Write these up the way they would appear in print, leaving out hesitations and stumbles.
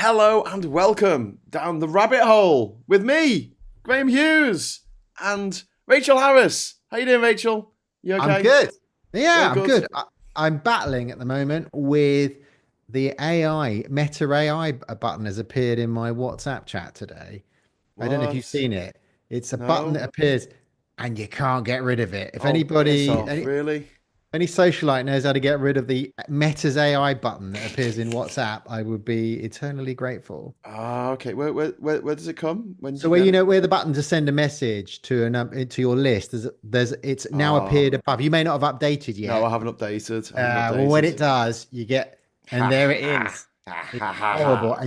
Hello and welcome down the rabbit hole with me, Graham Hughes, and Rachel Harris. How you doing, Rachel? You I'm okay? good. All Yeah, I'm good. good. I'm battling at the moment with the AI, Meta AI button has appeared in my WhatsApp chat today. I don't know if you've What? seen it. It's a button No? that appears and you can't get rid of it. If Oh, piss anybody, off, really? any socialite knows how to get rid of the Meta's AI button that appears in WhatsApp, I would be eternally grateful. Ah, okay. Where does it come? When did So you where get you it? know where the button to send a message to to your list, there's it's now Ah, appeared above. You may not have updated no, I yet. haven't updated. I haven't Well, when updated. it does, you get, and Ha there it ha. is. Ha It's ha ha horrible. ha.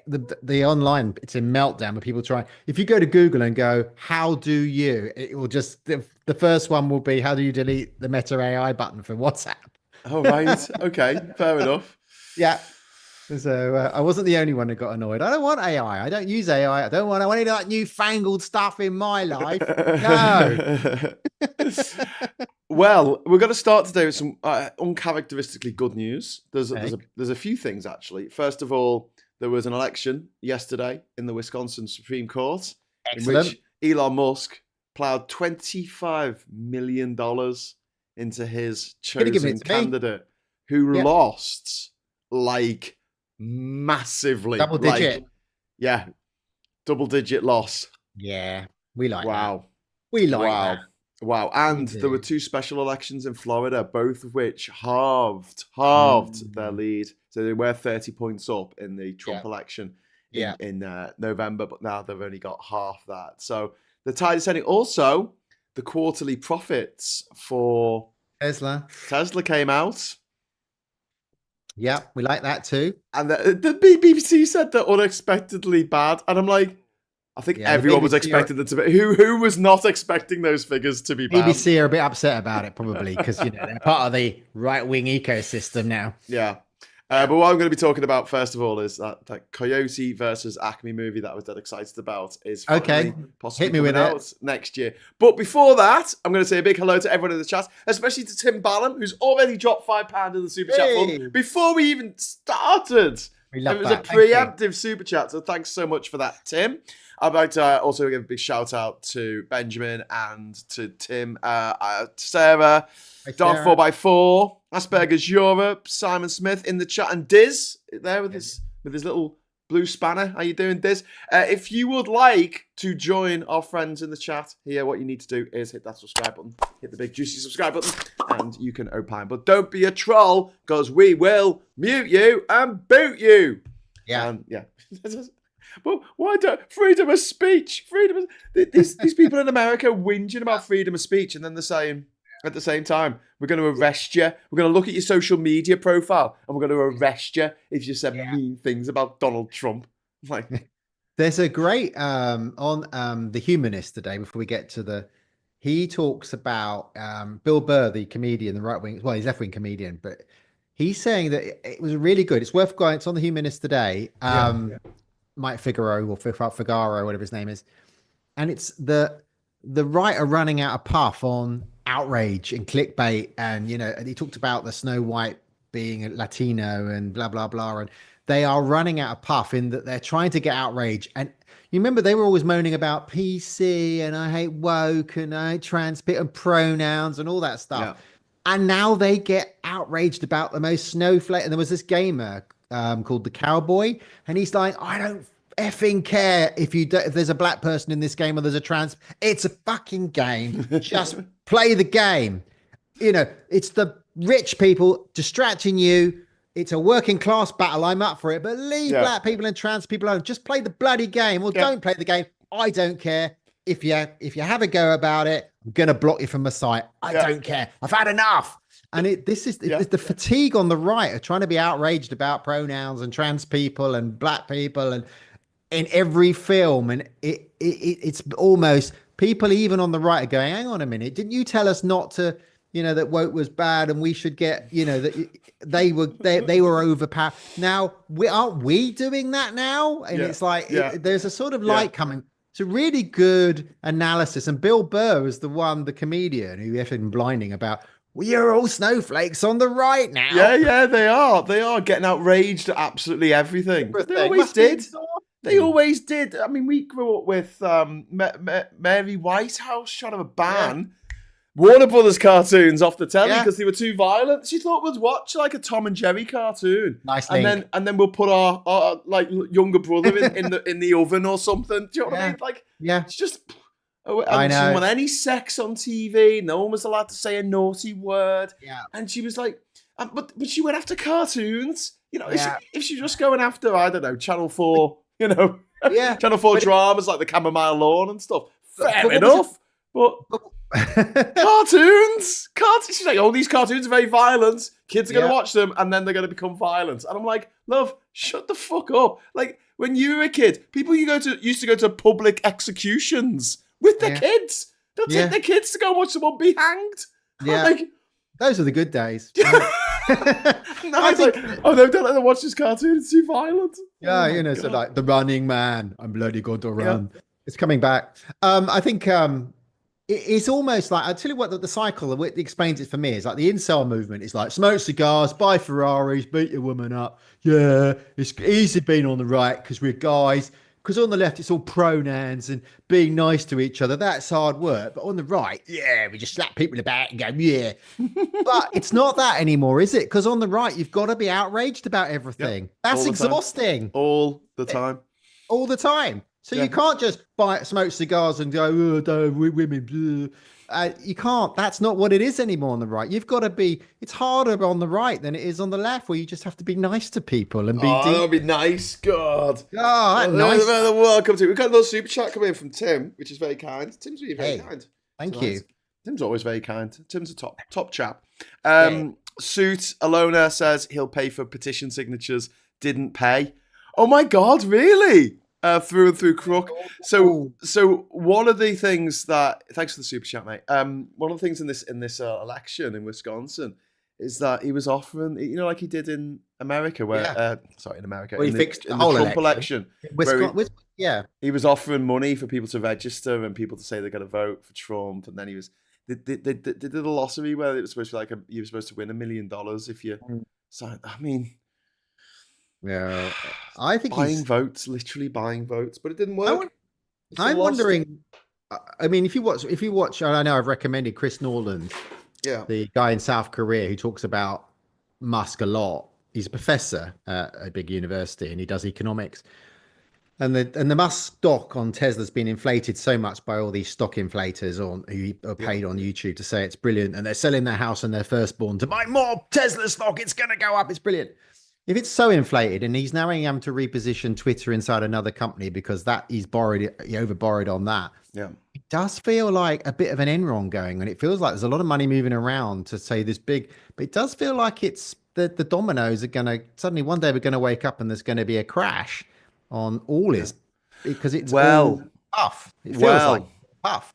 And the online, it's a meltdown. But people try. If you go to Google and go, "How do you?" It will just the first one will be, "How do you delete the Meta AI button from WhatsApp?" Oh, right. Okay, fair enough. Yeah. So I wasn't the only one who got annoyed. I don't want AI. I don't use AI. I want any of that newfangled stuff in my life. No. Well, we're going to start today with some uncharacteristically good news. Okay. There's a few things actually. First of all, there was an election yesterday in the Wisconsin Supreme Court in Excellent. which Elon Musk plowed $25 million into his Could have given chosen it to me. candidate, who Yeah. lost like massively, Double like digit. yeah, double digit loss. Yeah. We like that. Wow. We like that. Wow. Wow. We And there were do. two special elections in Florida, both of which halved their Mm. lead. So they were 30 points up in the Yeah. Trump election Yeah. in November, but now they've only got half that. So the tide is heading. Also, the quarterly profits for Tesla. Tesla came out. Yeah, we like that too. And the BBC said they're unexpectedly bad. And I'm like, I think Yeah, the everyone was BBC are expecting them to be. Who was not expecting those figures to be bad? BBC are a bit upset about it probably because they're part of the right-wing ecosystem now. Yeah. Yeah. But what I'm going to be talking about first of all is that Coyote versus Acme movie that I was dead excited about is Okay. finally possibly Hit me coming with it. out next year. But before that, I'm going to say a big hello to everyone in the chat, especially to Tim Ballum, who's already dropped £5 in the super chat Hey, fund before we even started. we It love was a that. Thank you. preemptive super chat, so thanks so much for that, Tim. I'd like to also give a big shout out to Benjamin and to Tim, Sarah, Hi, Dog Sarah. 4x4, Asperger's Europe, Simon Smith in the chat, and Diz there with his little blue spanner. How you doing, Diz? If you would like to join our friends in the chat here, what you need to do is hit that subscribe button, hit the big juicy subscribe button, and you can opine. But don't be a troll, because we will mute you and boot you. Yeah. And yeah. Well, why don't freedom of speech? These people in America whinging about freedom of speech, and then they're saying at the same time, we're going to arrest you. We're going to look at your social media profile, and we're going to arrest you if you said Yeah. mean things about Donald Trump. Like, There's a great on The Humanist today before we get to he talks about Bill Burr, the comedian, the right wing, well, he's left wing comedian, but he's saying that it was really good. It's worth going. It's on The Humanist today. yeah, Mike Figaro or Figaro, whatever his name is, and it's the right are running out of puff on outrage and clickbait, and and he talked about the Snow White being a Latino and blah blah blah, and they are running out of puff in that they're trying to get outrage. And you remember they were always moaning about PC and I hate woke and I hate trans and pronouns and all that stuff. yeah, And now they get outraged about the most snowflake. And there was this gamer called the Cowboy, and he's like, I don't effing care if there's a black person in this game or there's a trans. It's a fucking game. Just play the game. It's the rich people distracting you. It's a working class battle. I'm up for it, but leave yeah, black people and trans people alone. Just play the bloody game, or yeah, don't play the game. I don't care. If you have a go about it, I'm gonna block you from my site. I yeah, don't care. I've had enough. And yeah, it's the fatigue on the right of trying to be outraged about pronouns and trans people and black people and in every film, and it's almost people even on the right are going, hang on a minute, didn't you tell us not to, that woke was bad and we should get, that they were overpowered. Now aren't we doing that now? And yeah, it's like yeah, there's a sort of yeah. light coming. It's a really good analysis, and Bill Burr is the comedian who effing blinding about We are all snowflakes on the right now. Yeah, they are. They are getting outraged at absolutely everything. They Everything always must be did. They exhausting. always did. I mean, we grew up with Mary Whitehouse trying to Yeah, ban Warner Brothers cartoons off the telly yeah. because they were too violent. She thought we'd watch like a Tom and Jerry cartoon, Nice and link. then we'll put our like younger brother in the oven or something. Do you know what I Yeah, mean? Like yeah. it's just. Oh, I and she didn't know. want any sex on TV. No one was allowed to say a naughty word. Yeah, And she was like, but she went after cartoons. You know, yeah, if she's just going after, I don't know, Channel 4, you know, yeah. Channel 4 But, dramas like the Chamomile Lawn and stuff, fair but what was enough. But it? cartoons. She's like, oh, these cartoons are very violent. Kids are going to Yeah, watch them and then they're going to become violent. And I'm like, love, shut the fuck up. Like, when you were a kid, people used to go to public executions with their yeah, kids. They'll take yeah, their kids to go and watch someone be hanged. I'm yeah. like, Those are the good days. no, I it's think, like, oh no, don't let them watch this cartoon. It's too violent. yeah, Oh my so God. like the running man, I'm bloody going to Yeah. run. It's coming back. I think it's almost like I tell you what the cycle the way it explains it for me is like the incel movement is like smoke cigars, buy Ferraris, beat your woman up. Yeah, it's easy being on the right because we're guys. Because on the left it's all pronouns and being nice to each other. That's hard work. But on the right, yeah, we just slap people about and go, yeah. But it's not that anymore, is it? Because on the right, you've got to be outraged about Yep. everything. That's All the time. exhausting All the time. all the time. So Yeah. you can't just smoke cigars and go, oh, women. Blah. You can't. That's not what it is anymore on the right. You've got to be. It's harder on the right than it is on the left, where you just have to be nice to people and be Oh, that deep. would be nice. God. Oh, that nice. Welcome to. We've got another super chat coming in from Tim, which is very kind. Tim's really very Hey, kind. thank tonight. you. Tim's always very kind. Tim's a top chap. Yeah. Suit Alona says he'll pay for petition signatures. Didn't pay. Oh my God, really? Through and through crook. So one of the things that thanks for the super chat, mate. One of the things in this election in Wisconsin is that he was offering, you know, like he did in America, where in America, Well, he in fixed the the whole Trump election. election, Yeah. he was offering money for people to register and people to say they're going to vote for Trump, and then he was they did a lottery where it was supposed to be like you were supposed to win $1 million if you. So I mean. Yeah. I think buying votes, literally buying votes, but it didn't work. I'm wondering. I mean, if you watch, I know I've recommended Chris Norland, Yeah. the guy in South Korea who talks about Musk a lot. He's a professor at a big university and he does economics. And the Musk stock on Tesla's been inflated so much by all these stock inflators who are paid on YouTube to say it's brilliant, and they're selling their house and their firstborn to buy more Tesla stock. It's going to go up. It's brilliant. If it's so inflated, and he's now having to reposition Twitter inside another company because he over borrowed on that. Yeah. It does feel like a bit of an Enron going, and it feels like there's a lot of money moving around to say this big, but it does feel like it's the dominoes are going to suddenly one day we're going to wake up and there's going to be a crash on all his because it's all tough. It feels like tough.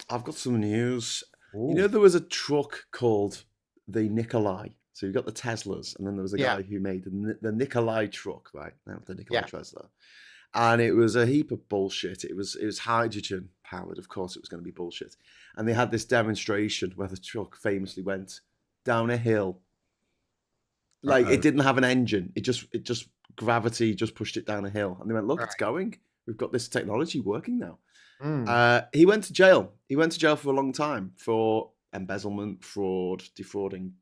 I've got some news. Ooh. You know, there was a truck called the Nikolai. So you've got the Teslas, and then there was a guy who made the Nikolai truck, right? Now the Nikolai Tesla, and it was a heap of bullshit. It was hydrogen powered, of course. It was going to be bullshit, and they had this demonstration where the truck famously went down a hill. Like it didn't have an engine. It just gravity just pushed it down a hill, and they went, "Look, it's going. We've got this technology working now." He went to jail. He went to jail for a long time for embezzlement, fraud, defrauding,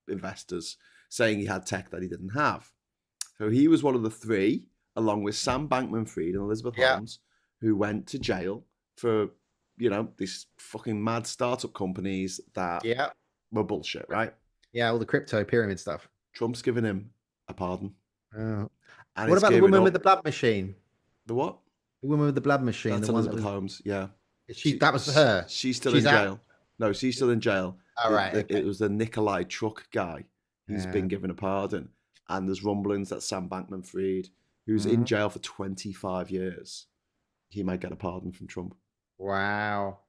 investors, saying he had tech that he didn't have. So he was one of the three, along with Sam Bankman-Fried and Elizabeth Holmes, who went to jail for, these fucking mad startup companies that were bullshit, right? Yeah, all the crypto pyramid stuff. Trump's given him a pardon. Oh. And What about the woman with the blood machine? The what? The woman with the blood machine. That's the one Elizabeth Holmes, yeah. That was her. She's still in jail. No, she's still in jail. All right. It was the Nikolai truck guy. He's been given a pardon. And there's rumblings that Sam Bankman-Fried, who's in jail for 25 years, he might get a pardon from Trump. Wow.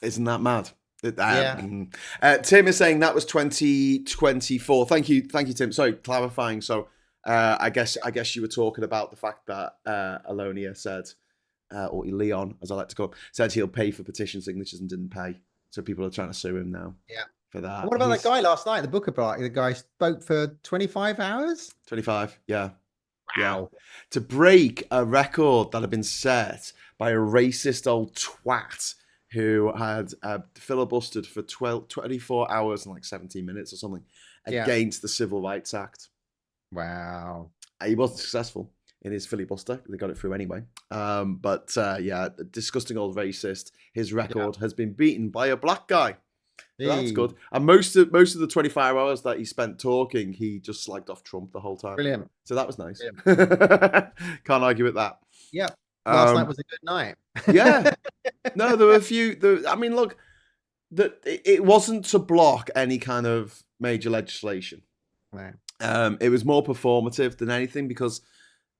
Isn't that mad? Tim is saying that was 2024. Thank you, Tim. Sorry, clarifying. So I guess you were talking about the fact that Alonia said, or Leon, as I like to call him, said he'll pay for petition signatures and didn't pay. So people are trying to sue him now. Yeah. for that. What about that guy last night, the Booker bike? The guy spoke for 25 hours? 25, yeah. Yeah. Wow. To break a record that had been set by a racist old twat who had filibustered for 24 hours and like 17 minutes or something against the Civil Rights Act. Wow. He wasn't successful in his filibuster. They got it through anyway. But yeah, disgusting old racist. His record has been beaten by a black guy. So that's good. And most of the 25 hours that he spent talking, he just slagged off Trump the whole time. Brilliant. So that was nice. Can't argue with that. Yeah. Last night was a good night. Yeah. No, there were a few. I mean, look, it wasn't to block any kind of major legislation. Right. It was more performative than anything because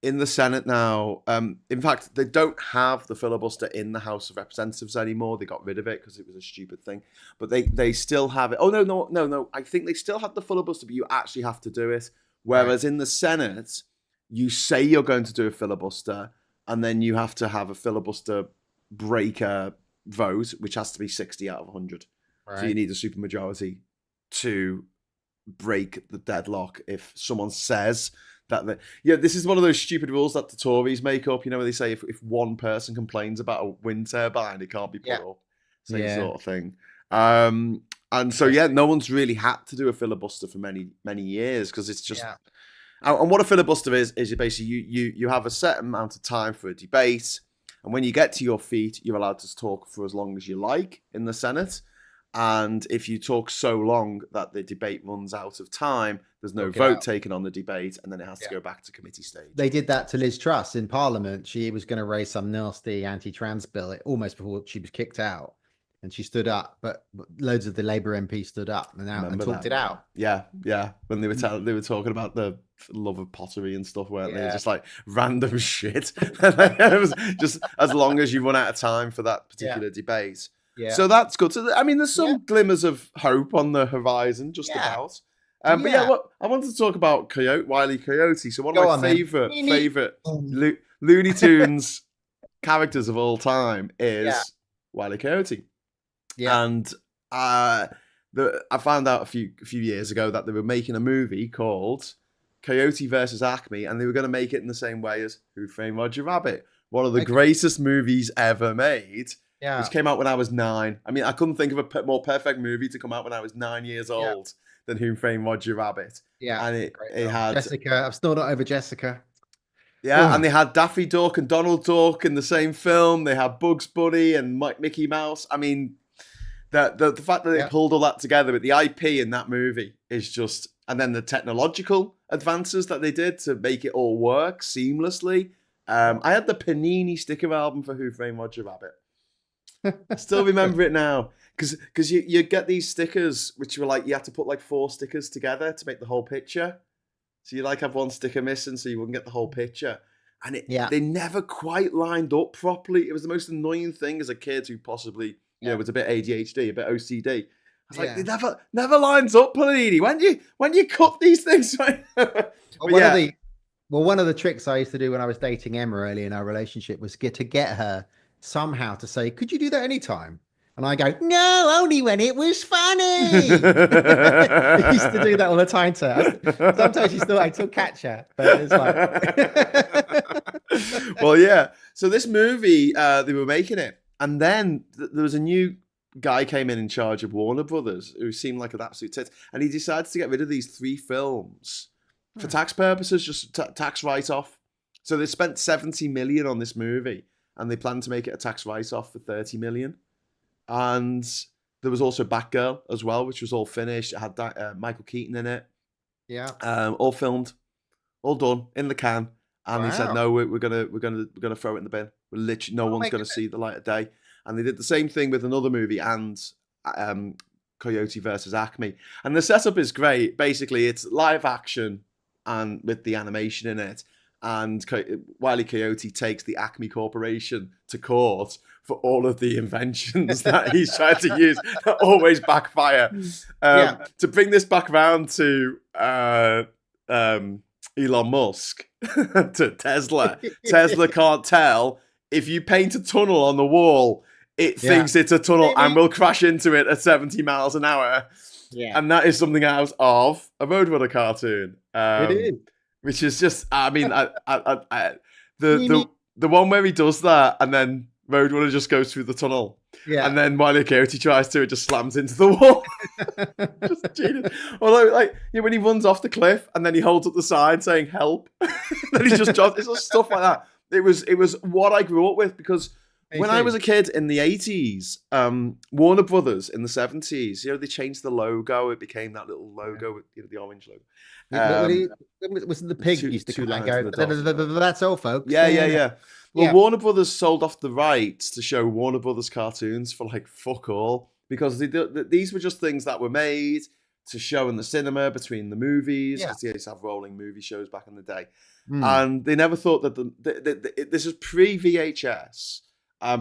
in the Senate now, in fact, they don't have the filibuster in the House of Representatives anymore. They got rid of it because it was a stupid thing. But they still have it. Oh, no. I think they still have the filibuster, but you actually have to do it. Whereas in the Senate, you say you're going to do a filibuster, and then you have to have a filibuster breaker vote, which has to be 60 out of 100. Right. So you need a supermajority to break the deadlock if someone says that this is one of those stupid rules that the Tories make up, where they say if one person complains about a wind turbine, it can't be put up. Same sort of thing. And so, no one's really had to do a filibuster for many, many years because it's just... And what a filibuster is basically you have a set amount of time for a debate, and when you get to your feet, you're allowed to talk for as long as you like in the Senate. And if you talk so long that the debate runs out of time, there's no vote taken on the debate, and then it has to go back to committee stage. They did that to Liz Truss in Parliament. She was going to raise some nasty anti-trans bill almost before she was kicked out. And she stood up, but loads of the Labour MPs stood up and talked it out. Yeah. When they were talking about the love of pottery and stuff, weren't they? Just like random shit. It was just as long as you run out of time for that particular debate. Yeah. So that's good. So I mean, there's some glimmers of hope on the horizon, just about. But I wanted to talk about Wile E. Coyote. So one of my favorite Looney Tunes characters of all time is Wile E. Coyote. Yeah. And I found out a few years ago that they were making a movie called Coyote versus Acme, and they were going to make it in the same way as Who Framed Roger Rabbit, one of the greatest movies ever made. Yeah. Which came out when I was 9. I mean, I couldn't think of a more perfect movie to come out when I was 9 years old than Who Framed Roger Rabbit. Yeah. And it had Jessica. I've still not over Jessica. Yeah, and they had Daffy Duck and Donald Duck in the same film. They had Bugs Bunny and Mickey Mouse. I mean, the fact that they pulled all that together with the IP in that movie is just... And then the technological advances that they did to make it all work seamlessly. I had the Panini sticker album for Who Framed Roger Rabbit. I still remember it now because you get these stickers which were like you had to put like 4 stickers together to make the whole picture. So you like have one sticker missing so you wouldn't get the whole picture. And they never quite lined up properly. It was the most annoying thing as a kid who possibly was a bit ADHD, a bit OCD. I was like, it never lines up, Panini. When you cut these things, one of the tricks I used to do when I was dating Emma early in our relationship was to get her somehow to say, could you do that anytime? And I go, no, only when it was funny. I used to do that all the time to her. Sometimes I still catch her, but it's like... Well, yeah. So this movie, they were making it. And then there was a new guy came in charge of Warner Brothers who seemed like an absolute tit. And he decided to get rid of these 3 films for tax purposes, just tax write-off. So they spent 70 million on this movie. And they planned to make it a tax write-off for 30 million. And there was also Batgirl as well, which was all finished. It had Michael Keaton in it. Yeah. All filmed, all done in the can. And they said, no, we're gonna throw it in the bin. We're literally no one's gonna see the light of day. And they did the same thing with another movie and Coyote versus Acme. And the setup is great. Basically, it's live action and with the animation in it. And Wile E. Coyote takes the Acme Corporation to court for all of the inventions that he's tried to use that always backfire. To bring this back around to Elon Musk, to Tesla. Tesla can't tell if you paint a tunnel on the wall, it thinks it's a tunnel and will crash into it at 70 miles an hour. Yeah, and that is something out of a Roadrunner cartoon. it is. Which is just, I mean, Me, me. the one where he does that, and then Roadrunner just goes through the tunnel, Yeah. and then Wile E. Coyote tries to, it just slams into the wall. Just genius. Although, like, when he runs off the cliff, and then he holds up the sign saying "help," then he just it's just stuff like that. It was what I grew up with, because when I was a kid in the 80s, Warner Brothers in the 70s, they changed the logo. It became that little logo with the orange logo. Wasn't the pig used to two come and lines go, in the dot. that's all, folks. Yeah. Well, Yeah. Warner Brothers sold off the rights to show Warner Brothers cartoons for like fuck all, because these were just things that were made to show in the cinema between the movies, because they used to have rolling movie shows back in the day. And they never thought that this was pre-VHS.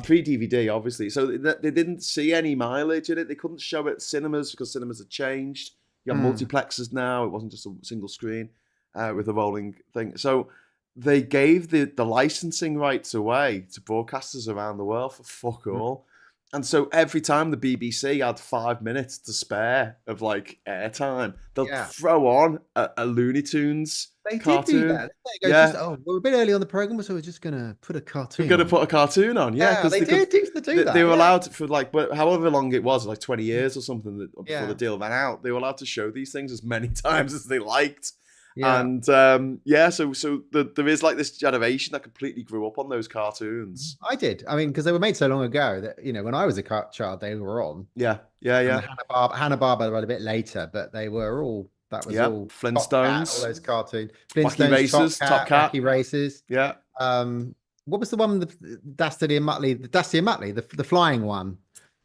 Pre-DVD, obviously. So they didn't see any mileage in it. They couldn't show it at cinemas because cinemas had changed. You have multiplexes now. It wasn't just a single screen with a rolling thing. So they gave the licensing rights away to broadcasters around the world for fuck all. And so every time the BBC had 5 minutes to spare of like airtime, they'll throw on a Looney Tunes cartoon. Did do that. They go, we're a bit early on the program, so we're just going to put a cartoon. We're going to put a cartoon on, because they did used to do that. They were allowed for like, however long it was, like 20 years or something before the deal ran out. They were allowed to show these things as many times as they liked. Yeah. And so there is like this generation that completely grew up on those cartoons. I did. I mean, because they were made so long ago that when I was a child, they were on. Yeah. Hanna-Barbera a bit later, but they were all. That was all Flintstones, all those cartoons. Wacky Races, Top Cat, Wacky Races. Yeah. What was the one with the Dastardly and Muttley, the flying one?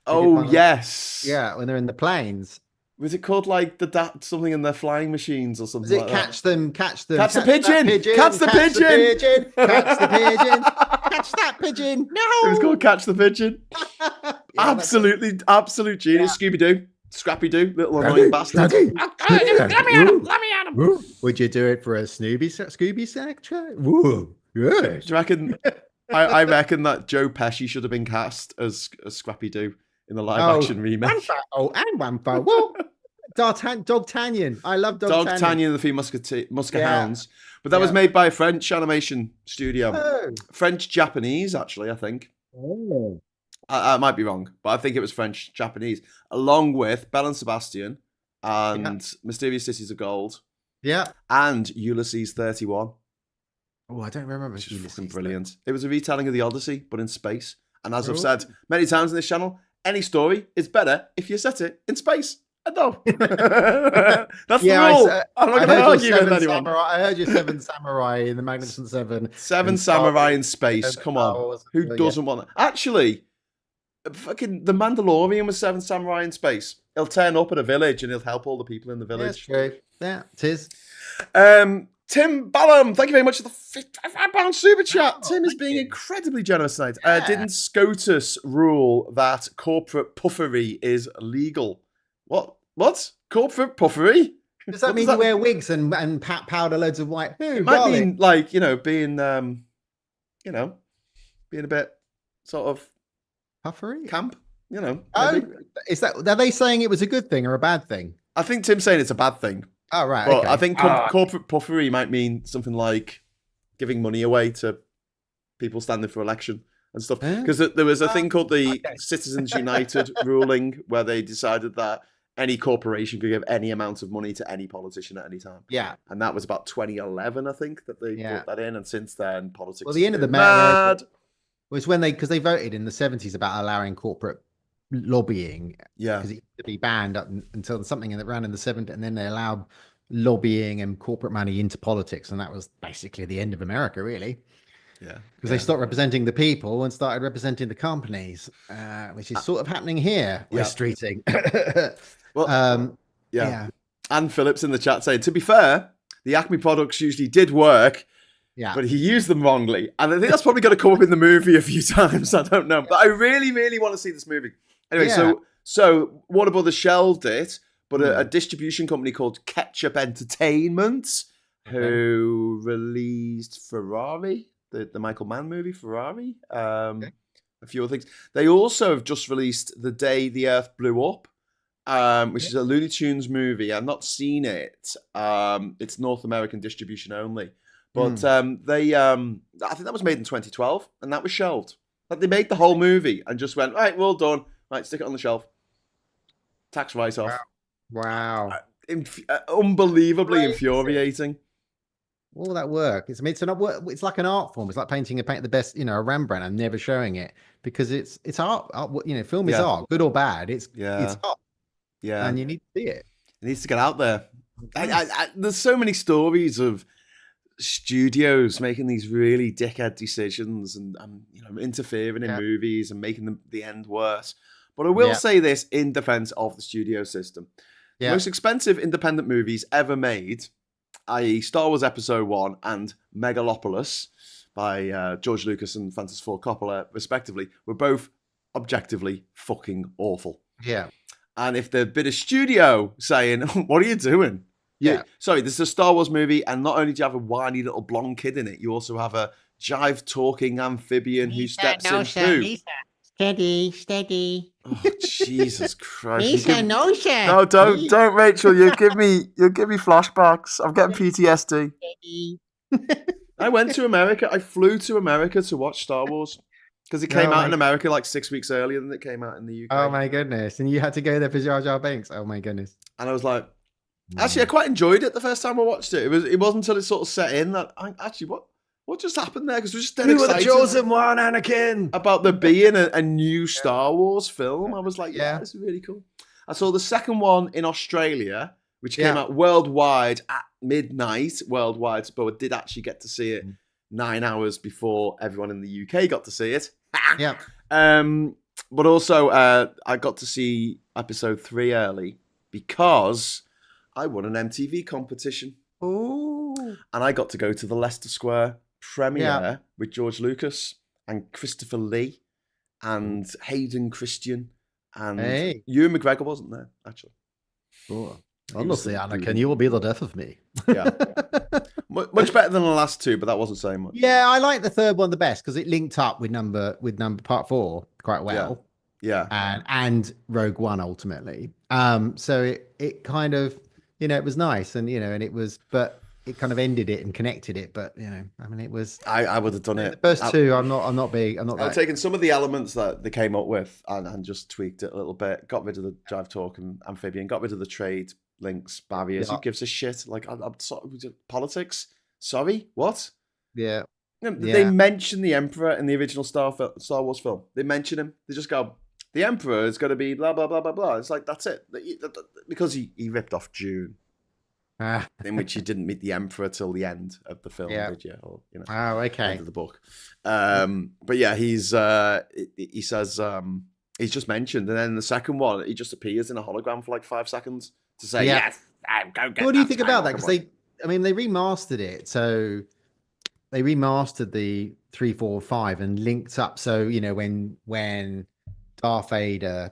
Oh yes. Yeah, when they're in the planes. Was it called like something in their flying machines or something? Was it like catch that? them? Catch the pigeon! Catch the pigeon! Catch the pigeon! Catch that pigeon! No! It was called Catch the Pigeon. Absolute genius. Scooby Doo, Scrappy Doo, little annoying bastard. Let me at him. Would you do it for a Scooby sector? Woo! Yes. Do you reckon? I reckon that Joe Pesci should have been cast as Scrappy Doo in the live-action remake. And Wampo. Well, Dogtanian. I love Dogtanian. Dogtanian and the Three Muskehounds. But that was made by a French animation studio. Oh. French-Japanese, actually, I think. Oh. I might be wrong, but I think it was French-Japanese, along with Belle and Sebastian and Mysterious Cities of Gold. Yeah. And Ulysses 31. Oh, I don't remember. Which is fucking brilliant. It was a retelling of the Odyssey, but in space. And as I've said many times in this channel, any story is better if you set it in space. I know. That's the rule. I'm not going to argue with anyone. I heard your Seven Samurai in the Magnificent Seven. Seven Samurai in space. Come on. Who doesn't want that? Actually, fucking The Mandalorian was Seven Samurai in space. He'll turn up at a village and he'll help all the people in the village. Yeah, true. Yeah, it is. Tim Ballum, thank you very much for the £55 super chat. Tim is being incredibly generous tonight. Didn't SCOTUS rule that corporate puffery is legal? What? Corporate puffery? Does that mean you wear wigs and powder loads of white? It might mean like, being being a bit sort of puffery camp, Oh, is that, are they saying it was a good thing or a bad thing? I think Tim's saying it's a bad thing. Oh, right. But okay. I think corporate puffery might mean something like giving money away to people standing for election and stuff. Because there was a thing called the Citizens United ruling, where they decided that any corporation could give any amount of money to any politician at any time. Yeah. And that was about 2011, I think, that they brought that in. And since then, politics. Well, the end of the matter was when because they voted in the 70s about allowing corporate lobbying. Yeah. Because it used to be banned up until something that ran in the 70s. And then they allowed lobbying and corporate money into politics. And that was basically the end of America, really. Yeah. Because they stopped representing the people and started representing the companies, which is sort of happening here. We're streeting. Well, yeah. Anne Phillips in the chat saying, to be fair, the Acme products usually did work, but he used them wrongly. And I think that's probably going to come up in the movie a few times. I don't know. But I really, really want to see this movie. Anyway, so Warner Brothers shelved it, but a distribution company called Ketchup Entertainment, who released Ferrari, the Michael Mann movie, Ferrari, a few other things. They also have just released The Day the Earth Blew Up, which is a Looney Tunes movie. I've not seen it. It's North American distribution only. But I think that was made in 2012, and that was shelved. Like they made the whole movie and just went, right, we're all done. Right, stick it on the shelf. Tax write-off. Wow. Unbelievably Crazy. infuriating. All that work. It's like an art form. It's like painting the best, a Rembrandt and never showing it because it's art. Film is art, good or bad. It's art. Yeah. And you need to see it. It needs to get out there. There's so many stories of studios making these really dickhead decisions and interfering in movies and making the end worse. But I will say this in defense of the studio system. The most expensive independent movies ever made, i.e. Star Wars Episode 1 and Megalopolis by George Lucas and Francis Ford Coppola, respectively, were both objectively fucking awful. Yeah. And if there'd been a studio saying, what are you doing? Sorry, this is a Star Wars movie, and not only do you have a whiny little blonde kid in it, you also have a jive-talking amphibian who steps in through. Steady. Oh, Jesus Christ! Lisa, no, sir. No, don't, Rachel. You'll give me flashbacks. I'm getting PTSD. I went to America. I flew to America to watch Star Wars because it came out in America like 6 weeks earlier than it came out in the UK. Oh my goodness! And you had to go there for Jar Jar Binks. Oh my goodness! And I was like, actually, I quite enjoyed it the first time I watched it. It wasn't until it sort of set in that what just happened there? Because we're just dead excited. You were the chosen one, Anakin. About there being a new Star Wars film. I was like, this is really cool. I saw the second one in Australia, which came out worldwide at midnight worldwide, but I did actually get to see it 9 hours before everyone in the UK got to see it. Yeah. But also, I got to see episode 3 early because I won an MTV competition. Ooh. And I got to go to the Leicester Square premiere with George Lucas and Christopher Lee and Hayden Christian and Ewan McGregor wasn't there, actually. Oh. Honestly, Anakin, you will be the death of me. Yeah. Much better than the last two, but that wasn't saying much. Yeah, I like the third one the best because it linked up with number part 4 quite well. Yeah. And Rogue One ultimately. So it kind of, it was nice and and it was, but it kind of ended it and connected it. But it was. I would have done it. The first two, I'm not big. I've taken some of the elements that they came up with and just tweaked it a little bit. Got rid of the drive talk and amphibian. Got rid of the trade links barriers. Who gives a shit? Like I'm sorry, politics. Sorry, what? Yeah. They mention the Emperor in the original Star Wars film. They mention him. They just go, the Emperor is going to be blah blah blah blah blah. It's like that's it because he ripped off Dune. In which you didn't meet the Emperor till the end of the film, did you? Or, end of the book. But yeah, he says he's just mentioned, and then in the second one, he just appears in a hologram for like 5 seconds to say, "Yes, go get." What do you think about that? Because they remastered it, so they remastered the 3, 4, 5 and linked up. So when Darth Vader,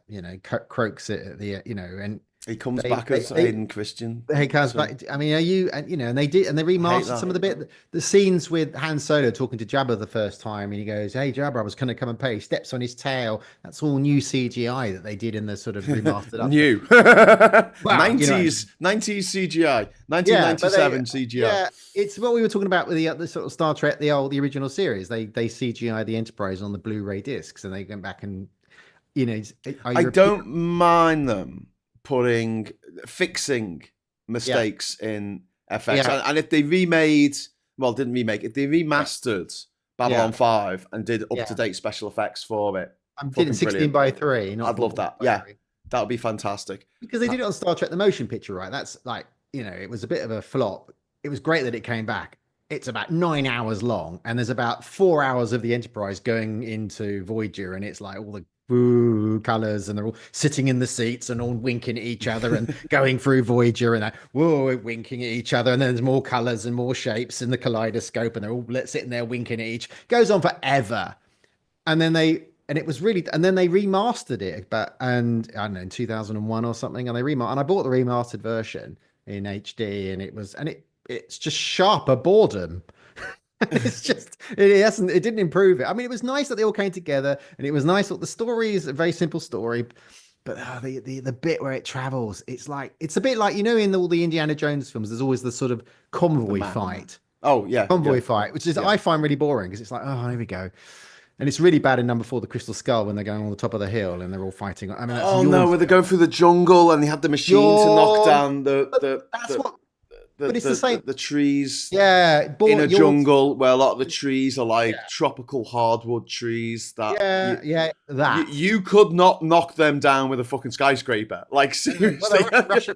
croaks it at the, and. He comes back as Hayden Christian. He comes back. I mean, are you? And they remastered some of the scenes with Han Solo talking to Jabba the first time, and he goes, "Hey, Jabba, I was going to come and pay." He steps on his tail. That's all new CGI that they did in the sort of remastered. New 90s CGI, 1997 CGI. Yeah, it's what we were talking about with the sort of Star Trek, the original series. They CGI the Enterprise on the Blu-ray discs, and they went back and I don't mind them fixing mistakes in FX. And if they if they remastered Babylon 5 and did up-to-date special effects for it. I'm did 16 by 3. I'd love that. Yeah, that would be fantastic. Because they did it on Star Trek, the motion picture, right? That's like, it was a bit of a flop. It was great that it came back. It's about 9 hours long, and there's about 4 hours of the Enterprise going into Voyager, and it's like all the colors, and they're all sitting in the seats and all winking at each other and going through Voyager, and winking at each other, and then there's more colors and more shapes in the kaleidoscope, and they're all sitting there winking at each. Goes on forever, and then they remastered it, and I don't know, in 2001 or something, and and I bought the remastered version in HD, and it's just sharper boredom. it didn't improve it. I mean, it was nice that they all came together, and it was nice that the story is a very simple story, but the bit where it travels, it's a bit like, you know, in all the Indiana Jones films, there's always the sort of convoy fight. Oh yeah, Convoy fight, which is I find really boring because it's like, oh, here we go. And it's really bad in number 4, the Crystal Skull, when they're going on the top of the hill and they're all fighting. I mean, that's no, where they go through the jungle and they had the machine to knock down but it's the same. The trees. Yeah, in a jungle where a lot of the trees are like tropical hardwood trees. That you could not knock them down with a fucking skyscraper. Like seriously,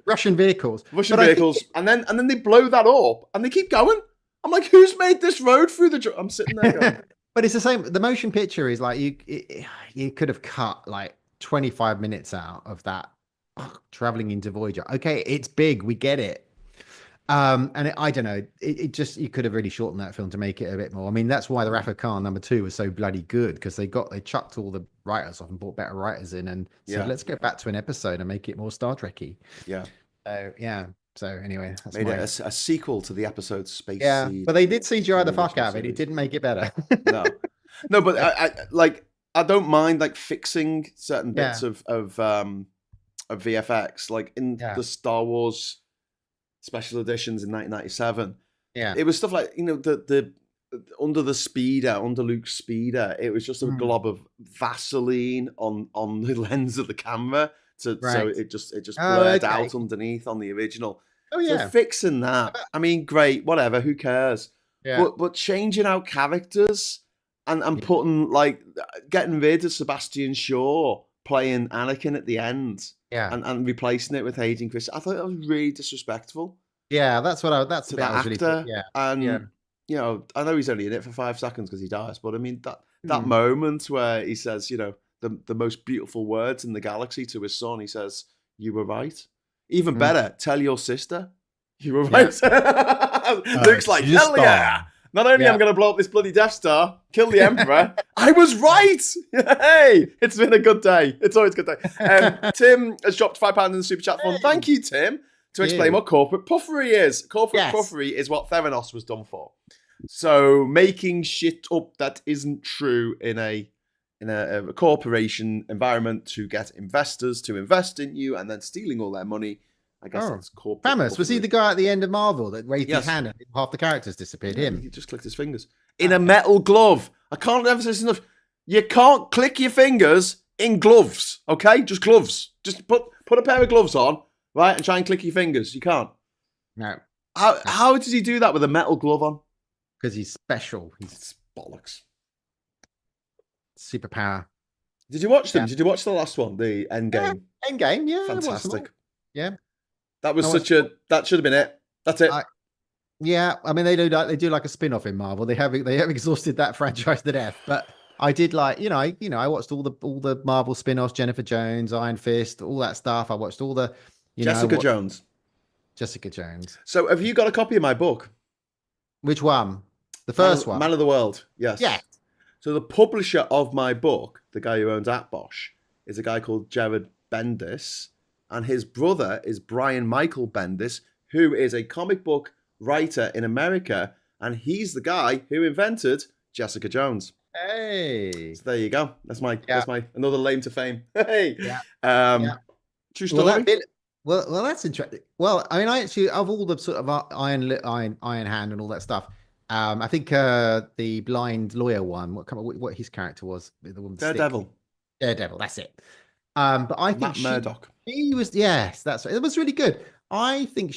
Russian vehicles, and then they blow that up and they keep going. I'm like, who's made this road through the? I'm sitting there going. But it's the same. The motion picture is like you could have cut like 25 minutes out of that traveling into Voyager. Okay, it's big, we get it. And I don't know, it just, you could have really shortened that film to make it a bit more. I mean, that's why the Wrath of Khan #2 was so bloody good, because they chucked all the writers off and brought better writers in and said, let's go back to an episode and make it more Star Trek-y. Yeah. So anyway, that's made it a sequel to the episode Space Seed. But they did CGI the fuck out of it. It didn't make it better. no, but I don't mind like fixing certain bits of VFX, like in the Star Wars special editions in 1997. Yeah, it was stuff like, you know, the under Luke's speeder, it was just a glob of Vaseline on the lens of the camera, so it just blurred out underneath on the original. Oh yeah, so fixing that, I mean, great, whatever, who cares? Yeah, but changing out characters and putting, like, getting rid of Sebastian Shaw playing Anakin at the end, and replacing it with Hayden Christensen, I thought that was really disrespectful. Yeah, that's the bit I was actor. Really, you know, I know he's only in it for 5 seconds because he dies, but I mean that moment where he says, you know, the most beautiful words in the galaxy to his son, he says, "You were right." Even better, tell your sister you were right. Luke's like, hell yeah. Not only am I going to blow up this bloody Death Star, kill the Emperor, I was right. Hey, it's been a good day. It's always a good day. Tim has dropped £5 in the Super Chat Fund. Thank you, Tim, to explain what corporate puffery is. Corporate puffery is what Theranos was done for. So making shit up that isn't true in a corporation environment to get investors to invest in you and then stealing all their money. I guess that's corporate. Famous. Was he the guy at the end of Marvel that raised his hand and half the characters disappeared? Him. He just clicked his fingers. In a metal glove. I can't emphasize enough. You can't click your fingers in gloves, okay? Just gloves. Just put a pair of gloves on, right, and try and click your fingers. You can't. No. How did he do that with a metal glove on? Because he's special. He's bollocks. Superpower. Did you watch them? Did you watch the last one, the Endgame? Endgame, yeah. Fantastic. Yeah. That was that should have been it. That's it. I mean, they do like a spin-off in Marvel. They have exhausted that franchise to death. But I did like, I watched all the Marvel spin-offs, Jennifer Jones, Iron Fist, all that stuff. I watched all the Jessica Jones. So have you got a copy of my book? Which one? The first one? Man of the World. Yes. Yeah. So the publisher of my book, the guy who owns Atbosh, is a guy called Jared Bendis, and his brother is Brian Michael Bendis, who is a comic book writer in America, and he's the guy who invented Jessica Jones. Hey. So there you go. That's my another lane to fame. Hey. Yeah. True story. Well, that's interesting. Well, I mean, I actually, of all the sort of Iron Hand and all that stuff, I think the blind lawyer one, what his character was, the woman. Daredevil, that's it. But I think Matt Murdock. She was, yes, that's right. It was really good. I think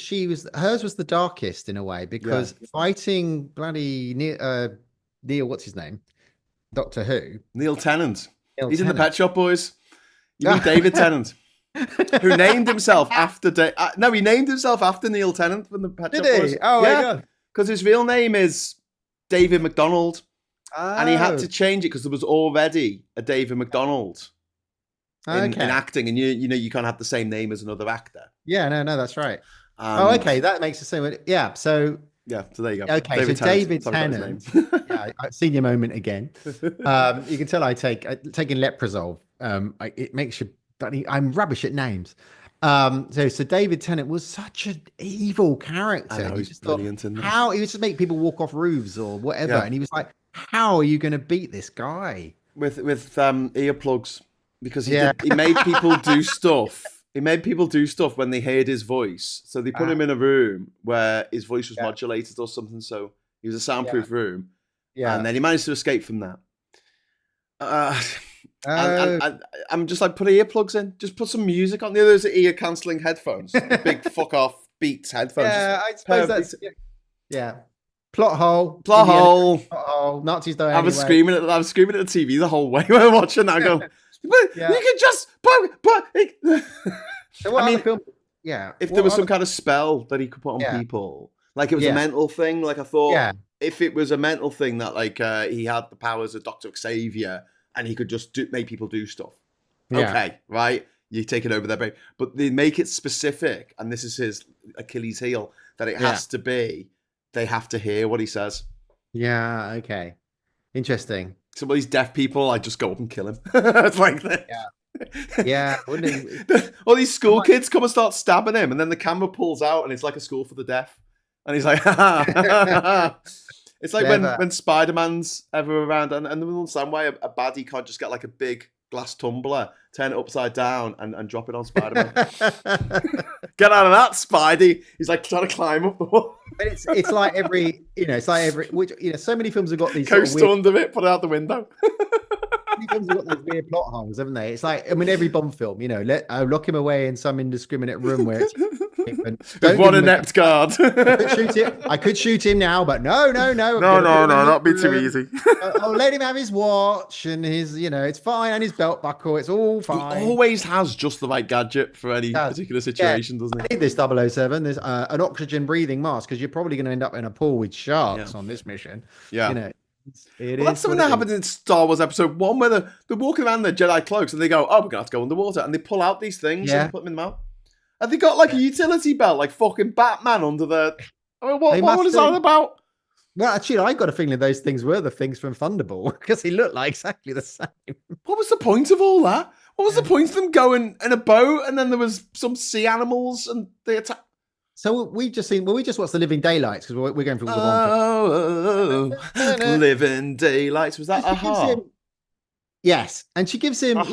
hers was the darkest in a way, because fighting bloody Neil, what's his name? Doctor Who. Neil Tennant. He's in the Pet Shop Boys. You mean David Tennant, who named himself after he named himself after Neil Tennant from the Pet Shop Boys. Oh, my God. Because his real name is David McDonald, and he had to change it because there was already a David McDonald in acting, and you can't have the same name as another actor. Yeah, no, that's right. Okay, that makes the same. Yeah, so there you go. Okay, David Tennant. Senior moment again. You can tell I taking Leprozole. It makes you. I'm rubbish at names. So David Tennant was such an evil character. I know, he's brilliant. How he would just make people walk off roofs or whatever, and he was like, "How are you going to beat this guy with earplugs?" because Yeah. he made people do stuff. He made people do stuff when they heard his voice. So they put him in a room where his voice was modulated or something. So he was a soundproof room. Yeah. And then he managed to escape from that. And I'm just like, put earplugs in. Just put some music on. The others are ear cancelling headphones. Big fuck off Beats headphones. Yeah, I suppose that's... Yeah. Plot hole. Plot hole. Plot hole. Nazis die I was screaming at the TV the whole way when we were watching that. Going, but you can just So what I mean, film? Yeah. If there was some kind of spell that he could put on people, like it was a mental thing, like I thought, if it was a mental thing that like he had the powers of Dr. Xavier and he could just make people do stuff. Okay, right? You're taking over their brain. But they make it specific, and this is his Achilles heel, that it has to be, they have to hear what he says. Yeah, okay. Interesting. Some of these deaf people, I just go up and kill him. It's like that. Yeah. All these school kids come and start stabbing him, and then the camera pulls out, and it's like a school for the deaf. And he's like, it's like when Spider-Man's ever around, and in some way, a baddie can't just get like a big glass tumbler, turn it upside down, and drop it on Spider-Man. Get out of that, Spidey! He's like trying to climb up the wall. But it's like every which so many films have got these coast under it, put it out the window. Many films have got those weird plot holes, haven't they? It's like, I mean, every Bond film, lock him away in some indiscriminate room where it's with one inept guard. I could shoot him now, but no, not be too easy. I'll let him have his watch and his, it's fine, and his belt buckle, it's all fine. He always has just the right gadget for any particular situation, doesn't he? I need this 007. There's an oxygen breathing mask because you're probably going to end up in a pool with sharks on this mission. Yeah. That's something that happened in Star Wars Episode 1 where they're walking around in their Jedi cloaks and they go, oh, we're going to have to go underwater. And they pull out these things and put them in the mouth. And they got like a utility belt, like fucking Batman under the... I mean, what is that about? Well, actually, I got a feeling those things were the things from Thunderball because he looked like exactly the same. What was the point of all that? What was the point of them going in a boat and then there was some sea animals and they attacked? So we just watched The Living Daylights because we're going through all the one. Living Daylights. Was that Aha? Yes, and she gives him,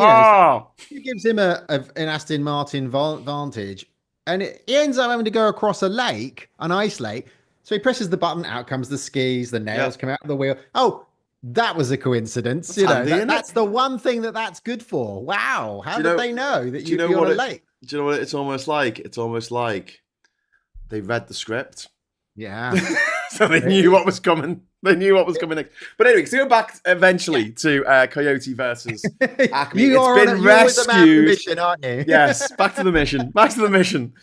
she gives him an Aston Martin Vantage, and he ends up having to go across a lake, an ice lake. So he presses the button, out comes the skis, the nails come out of the wheel. Oh, that was a coincidence. That's the one thing that's good for. Wow, how did they know that you'd be on a lake? Do you know what it's almost like? It's almost like they read the script. Yeah. So they knew what was coming. They knew what was coming next. But anyway, to go back eventually to Coyote versus Acme. It's been rescued. Mission, aren't you? Yes, back to the mission. Back to the mission.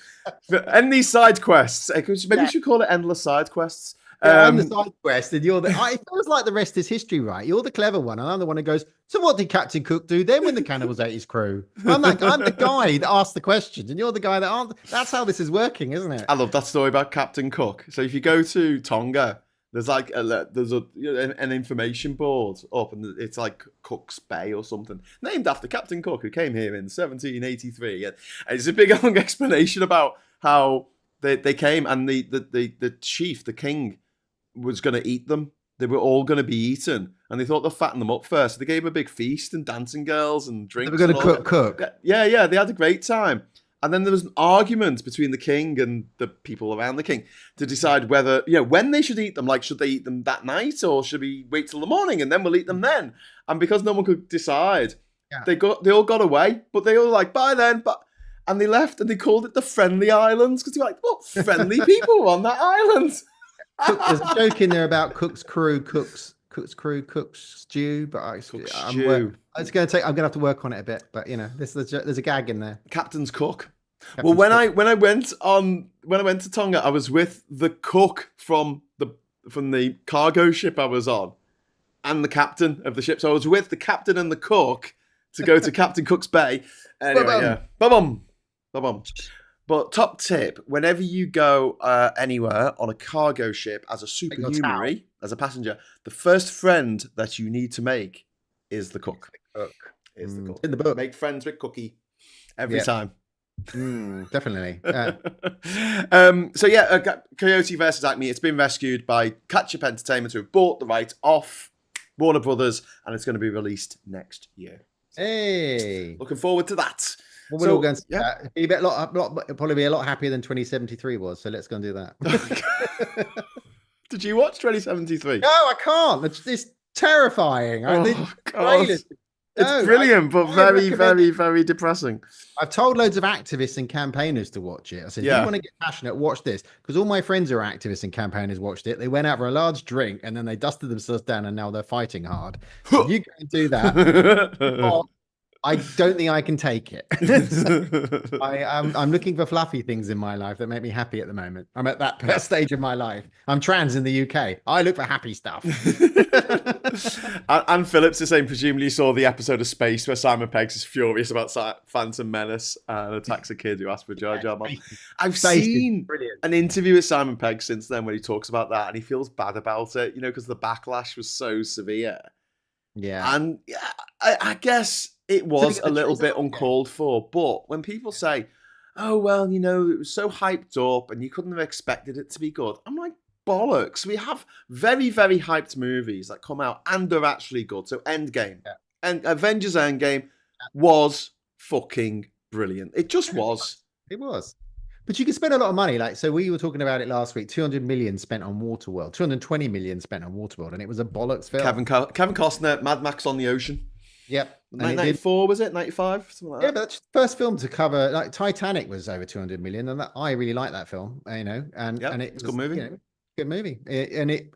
End these side quests. Maybe we should call it endless side quests. I'm the side quest, and you're the. It feels like the rest is history, right? You're the clever one, and I'm the one who goes. So what did Captain Cook do then when the cannibals ate his crew? I'm the guy that asked the questions, and you're the guy that answered. That's how this is working, isn't it? I love that story about Captain Cook. So if you go to Tonga, there's like an information board up, and it's like Cook's Bay or something, named after Captain Cook, who came here in 1783. And it's a big long explanation about how they came, and the chief, the king, was going to eat them. They were all going to be eaten, and they thought they'd fatten them up first. So they gave them a big feast and dancing girls and drinks. They were going to cook. Yeah. They had a great time. And then there was an argument between the king and the people around the king to decide whether, when they should eat them. Like, should they eat them that night or should we wait till the morning and then we'll eat them then? And because no one could decide, they all got away. But they all were like, bye then. And they left and they called it the Friendly Islands because they were like, what friendly people were on that island? There's a joke in there about Cook's crew, Cook's stew, but I'm going to have to work on it a bit. But there's a gag in there. Captain's cook. When I went to Tonga, I was with the cook from the cargo ship I was on, and the captain of the ship. So I was with the captain and the cook to go to Captain Cook's Bay. Anyway, Ba-bum. But top tip, whenever you go anywhere on a cargo ship as a supernumerary, as a passenger, the first friend that you need to make is the cook. Is the cook. In the book. Make friends with Cookie every time. Definitely. Coyote versus Acme. It's been rescued by Catch Up Entertainment, who bought the right off Warner Brothers, and it's going to be released next year. Hey. Looking forward to that. Well, we're all going to yeah. be a it'll probably be a lot happier than 2073 was. So let's go and do that. Did you watch 2073? No, I can't. It's terrifying. Oh, God. It's No, brilliant, but I very, recommend very, very depressing. I've told loads of activists and campaigners to watch it. I said, if you want to get passionate, watch this. Because all my friends who are activists and campaigners watched it. They went out for a large drink and then they dusted themselves down and now they're fighting hard. So you can do that. I don't think I can take it. So I'm looking for fluffy things in my life that make me happy at the moment. I'm at that stage of my life. I'm trans in the UK. I look for happy stuff. And Phillips is saying, presumably you saw the episode of Space where Simon Peggs is furious about Phantom Menace and attacks a kid who asked for Jar Jar Binks. I've seen an interview with Simon Peggs since then where he talks about that and he feels bad about it, because the backlash was so severe. Yeah. And I guess it was a little bit uncalled for. But when people say, oh, well, it was so hyped up and you couldn't have expected it to be good, I'm like, bollocks. We have very, very hyped movies that come out and are actually good. So Endgame and Avengers Endgame was fucking brilliant. It just was. It was. But you can spend a lot of money. So we were talking about it last week, 200 million spent on Waterworld, 220 million spent on Waterworld, and it was a bollocks film. Kevin Costner, Mad Max on the Ocean. Yep. 94, was it? 95? Something like that. Yeah, but that's the first film to cover, Titanic was over 200 million, and I really like that film, and it's a good movie. Good movie. And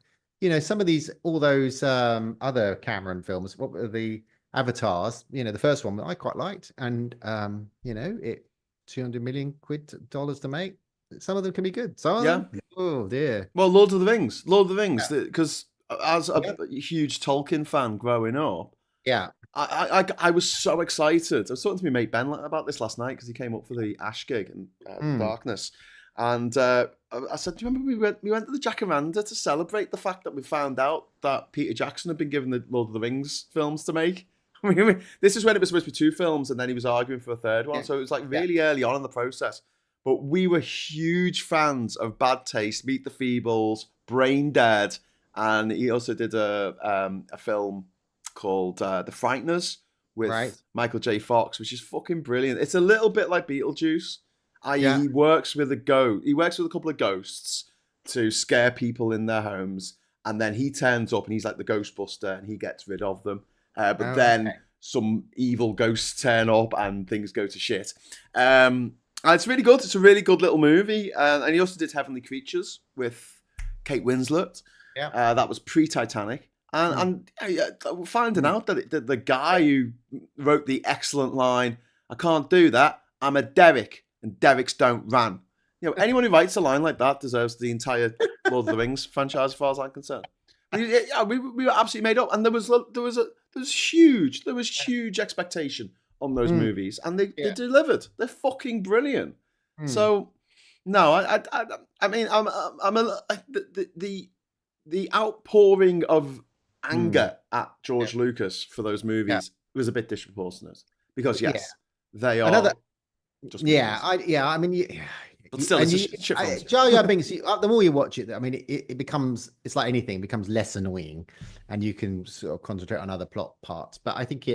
some of all those other Cameron films, what were the Avatars, the first one I quite liked, and it 200 million dollars to make. Some of them can be good. Oh dear. Well, Lord of the Rings, because as a huge Tolkien fan growing up, I was so excited. I was talking to my mate Ben about this last night because he came up for the Ash gig in Darkness, and I said, "Do you remember we went to the Jacaranda to celebrate the fact that we found out that Peter Jackson had been given the Lord of the Rings films to make?" I mean, this is when it was supposed to be 2 films, and then he was arguing for a third one. So it was really early on in the process. But we were huge fans of Bad Taste, Meet the Feebles, Brain Dead, and he also did a film called The Frighteners with Michael J. Fox, which is fucking brilliant. It's a little bit like Beetlejuice. He works with He works with a couple of ghosts to scare people in their homes, and then he turns up and he's like the Ghostbuster, and he gets rid of them. But then some evil ghosts turn up and things go to shit. And it's really good. It's a really good little movie. And he also did Heavenly Creatures with Kate Winslet. Yeah. That was pre-Titanic. And finding out that the guy who wrote the excellent line, "I can't do that, I'm a Derek, and Dereks don't run." Anyone who writes a line like that deserves the entire Lord of the Rings franchise, as far as I'm concerned. We were absolutely made up, and there was huge expectation on those movies, and they delivered. They're fucking brilliant. So, no, I mean, the outpouring of anger at George Lucas for those movies was a bit disproportionate because they are. I mean. But still, it's Jar Jar Binks. The more you watch it, I mean, it becomes. It's like anything; it becomes less annoying, and you can sort of concentrate on other plot parts. But I think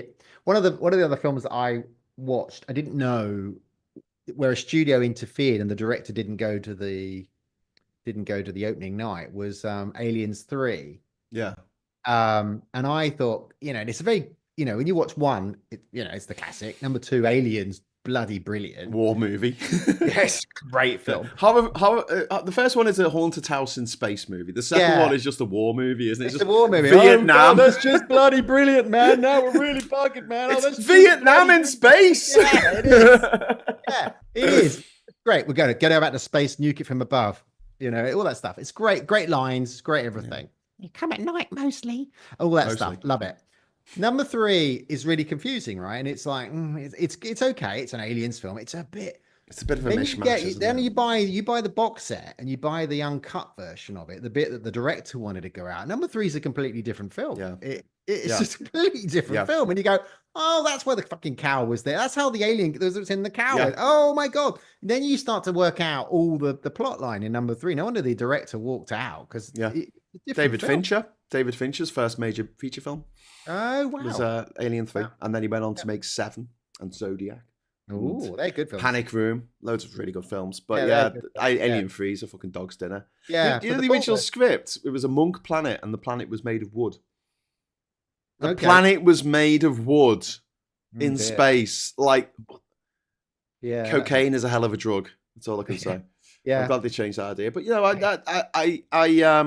one of the other films that I watched, I didn't know where a studio interfered and the director didn't go to the opening night was Aliens 3. Yeah. And I thought, it's a very, when you watch one, it's the classic. Number 2, Aliens. Bloody brilliant war movie. Yes, great film. The first one is a haunted house in space movie. The second one is just a war movie, isn't it? It's just a war movie. Vietnam. That's just bloody brilliant, man. Now we're really fucking, man. It's Vietnam in space. Yeah, it is. It is. Great. We're going to get out to space, nuke it from above. All that stuff. It's great. Great lines. It's great everything. You come at night mostly. All that stuff. Love it. Number 3 is really confusing, right? And it's like it's okay. It's an Aliens film. It's a bit of a mishmash. Then you buy the box set and you buy the uncut version of it, the bit that the director wanted to go out. Number 3 is a completely different film. Yeah, it's just a completely different film. And you go, oh, that's where the fucking cow was there. That's how the alien was in the cow. Yeah. Oh my god! And then you start to work out all the plot line in number 3. No wonder the director walked out because David Fincher's first major feature film. Oh wow! Was Alien 3, Wow. and then he went on to make 7 and Zodiac. Oh, they're good films. Panic Room, loads of really good films. But Yeah, yeah, they're good films, Alien 3 is a fucking dog's dinner. Yeah, You know but the the original fourth- script? It was a monk planet, and the planet was made of wood. The Okay. planet was made of wood in dear. space. Like, Yeah, cocaine is a hell of a drug. That's all I can say. I'm Yeah, glad they changed that idea. But you know, I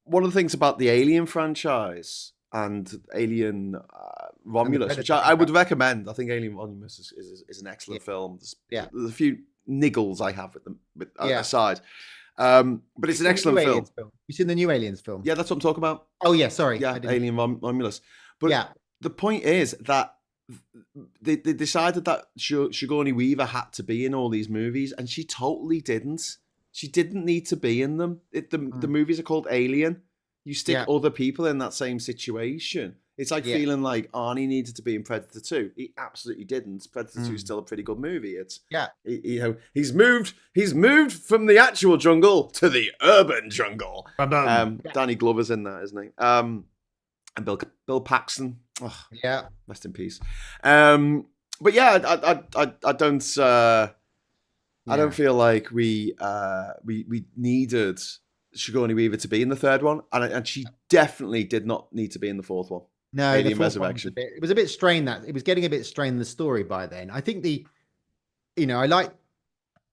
one of the things about the Alien franchise and Alien Romulus, which I would recommend. I think Alien Romulus is an excellent film. There's a few niggles I have with them aside. But it's an excellent film. You seen the new Aliens film? Yeah, that's what I'm talking about. Oh yeah, sorry. Yeah, Alien Romulus. But yeah, the point is that they decided that Sigourney Weaver had to be in all these movies, and she totally didn't. She didn't need to be in them. The movies are called Alien. You stick other people in that same situation. It's like feeling like Arnie needed to be in Predator 2. He absolutely didn't. Predator 2 is still a pretty good movie. It's he's moved from the actual jungle to the urban jungle. Danny Glover's in that, isn't he? And Bill Paxton. Oh, yeah. Rest in peace. But yeah, I don't. I don't feel like we needed Sigourney Weaver to be in the third one, and she definitely did not need to be in the fourth one. No, Alien the Resurrection. It was a bit strained. That it was getting a bit strained, the story by then. I think I like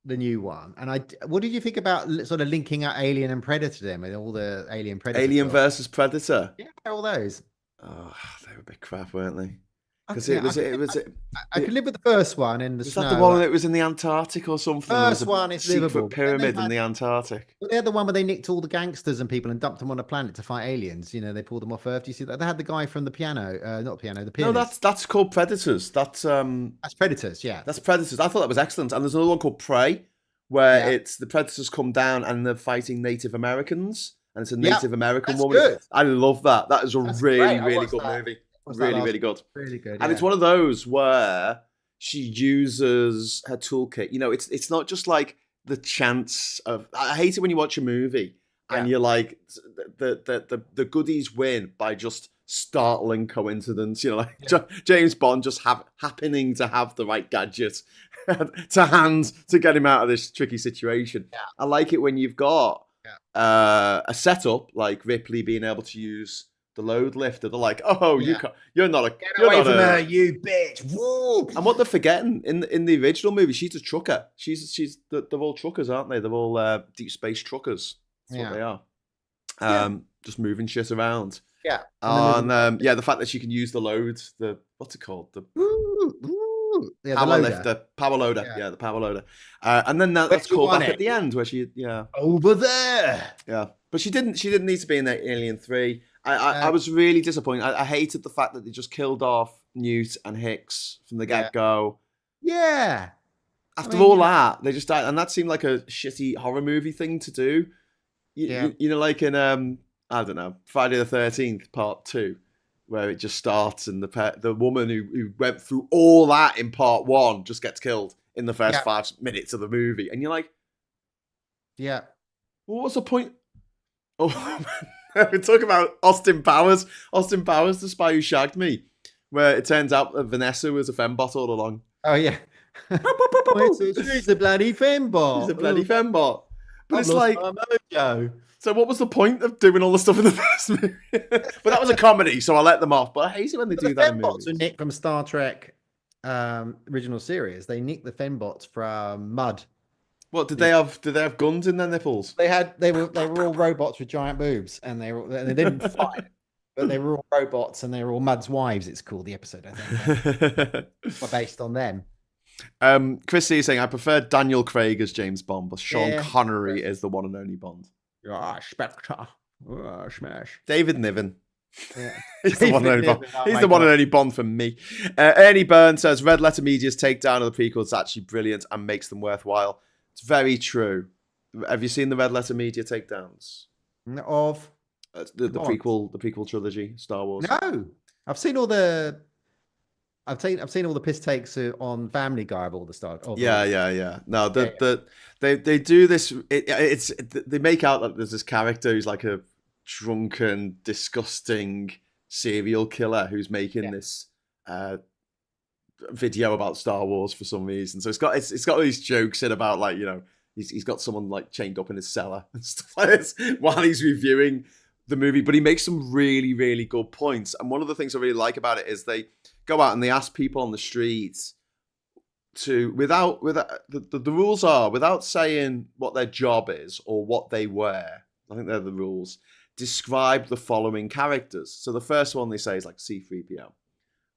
the new one. And what did you think about sort of linking up Alien and Predator then with all the Alien Predator? Alien versus Predator. Yeah, all those. Oh, they were a bit crap, weren't they? Because I could live with the first one in the snow. Was that the one that was in the Antarctic or something? First one is secret livable. pyramid in the Antarctic. Well, they're the one where they nicked all the gangsters and people and dumped them on a planet to fight aliens. You know, they pulled them off Earth. Do you see that? They had the guy from the piano, not piano, the pianist. No, that's called Predators. That's Predators. Yeah, that's Predators. I thought that was excellent. And there's another one called Prey, where it's the Predators come down and they're fighting Native Americans, and it's a Native American woman. Good. I love that. That is a really good movie. Really good. Really good. And it's one of those where she uses her toolkit. You know, it's not just like the chance of. I hate it when you watch a movie and you're like, the goodies win by just startling coincidence. You know, like James Bond just happening to have the right gadget to hand to get him out of this tricky situation. Yeah. I like it when you've got a setup like Ripley being able to use the load lifter. They're like, oh, you're not a get away from her, you bitch. Woo! And what they're forgetting in the original movie, she's a trucker. They're all truckers, aren't they? They're all deep space truckers. That's what they are. Just moving shit around. Yeah. And the fact that she can use the load, what's it called? The power lifter, power loader. Yeah, the power loader. And then that's called back at the end where she over there. Yeah. But she didn't need to be in that Alien 3. I was really disappointed. I hated the fact that they just killed off Newt and Hicks from the get-go. Yeah. After all that, they just died. And that seemed like a shitty horror movie thing to do. You know, like in, I don't know, Friday the 13th, part 2, where it just starts and the woman who went through all that in part 1 just gets killed in the first 5 minutes of the movie. And you're like, well, what's the point? Oh, we talk about Austin Powers, The Spy Who Shagged Me, where it turns out that Vanessa was a fembot all along. Oh, yeah. She's a bloody fembot. She's a bloody fembot. But it's like, so what was the point of doing all the stuff in the first movie? But that was a comedy, so I let them off. But I hate it when they do that in movies. The fembots are nicked from Star Trek original series. They nicked the fembots from Mud. What did they have? Did they have guns in their nipples? They were all robots with giant boobs, and they didn't fight, but they were all robots, and they were all Mud's wives. It's called the episode, I think, based on them. Chris C is saying I prefer Daniel Craig as James Bond, but Sean Connery is the one and only Bond. Spectre, smash. David Niven. Yeah. He's the one and only Bond. He's the one and only Bond for me. Ernie Byrne says Red Letter Media's takedown of the prequels is actually brilliant and makes them worthwhile. It's very true. Have you seen the Red Letter Media takedowns of the prequel trilogy, Star Wars? No, I've seen all the piss takes on Family Guy of all the Star. Yeah. No, they do this. They make out that there's this character who's like a drunken, disgusting serial killer who's making this video about Star Wars for some reason. So it's got all these jokes in about, like, you know, he's got someone like chained up in his cellar and stuff like this while he's reviewing the movie. But he makes some really, really good points. And one of the things I really like about it is they go out and they ask people on the streets to, without the rules are, without saying what their job is or what they wear, I think they're the rules, describe the following characters. So the first one they say is like C-3PO.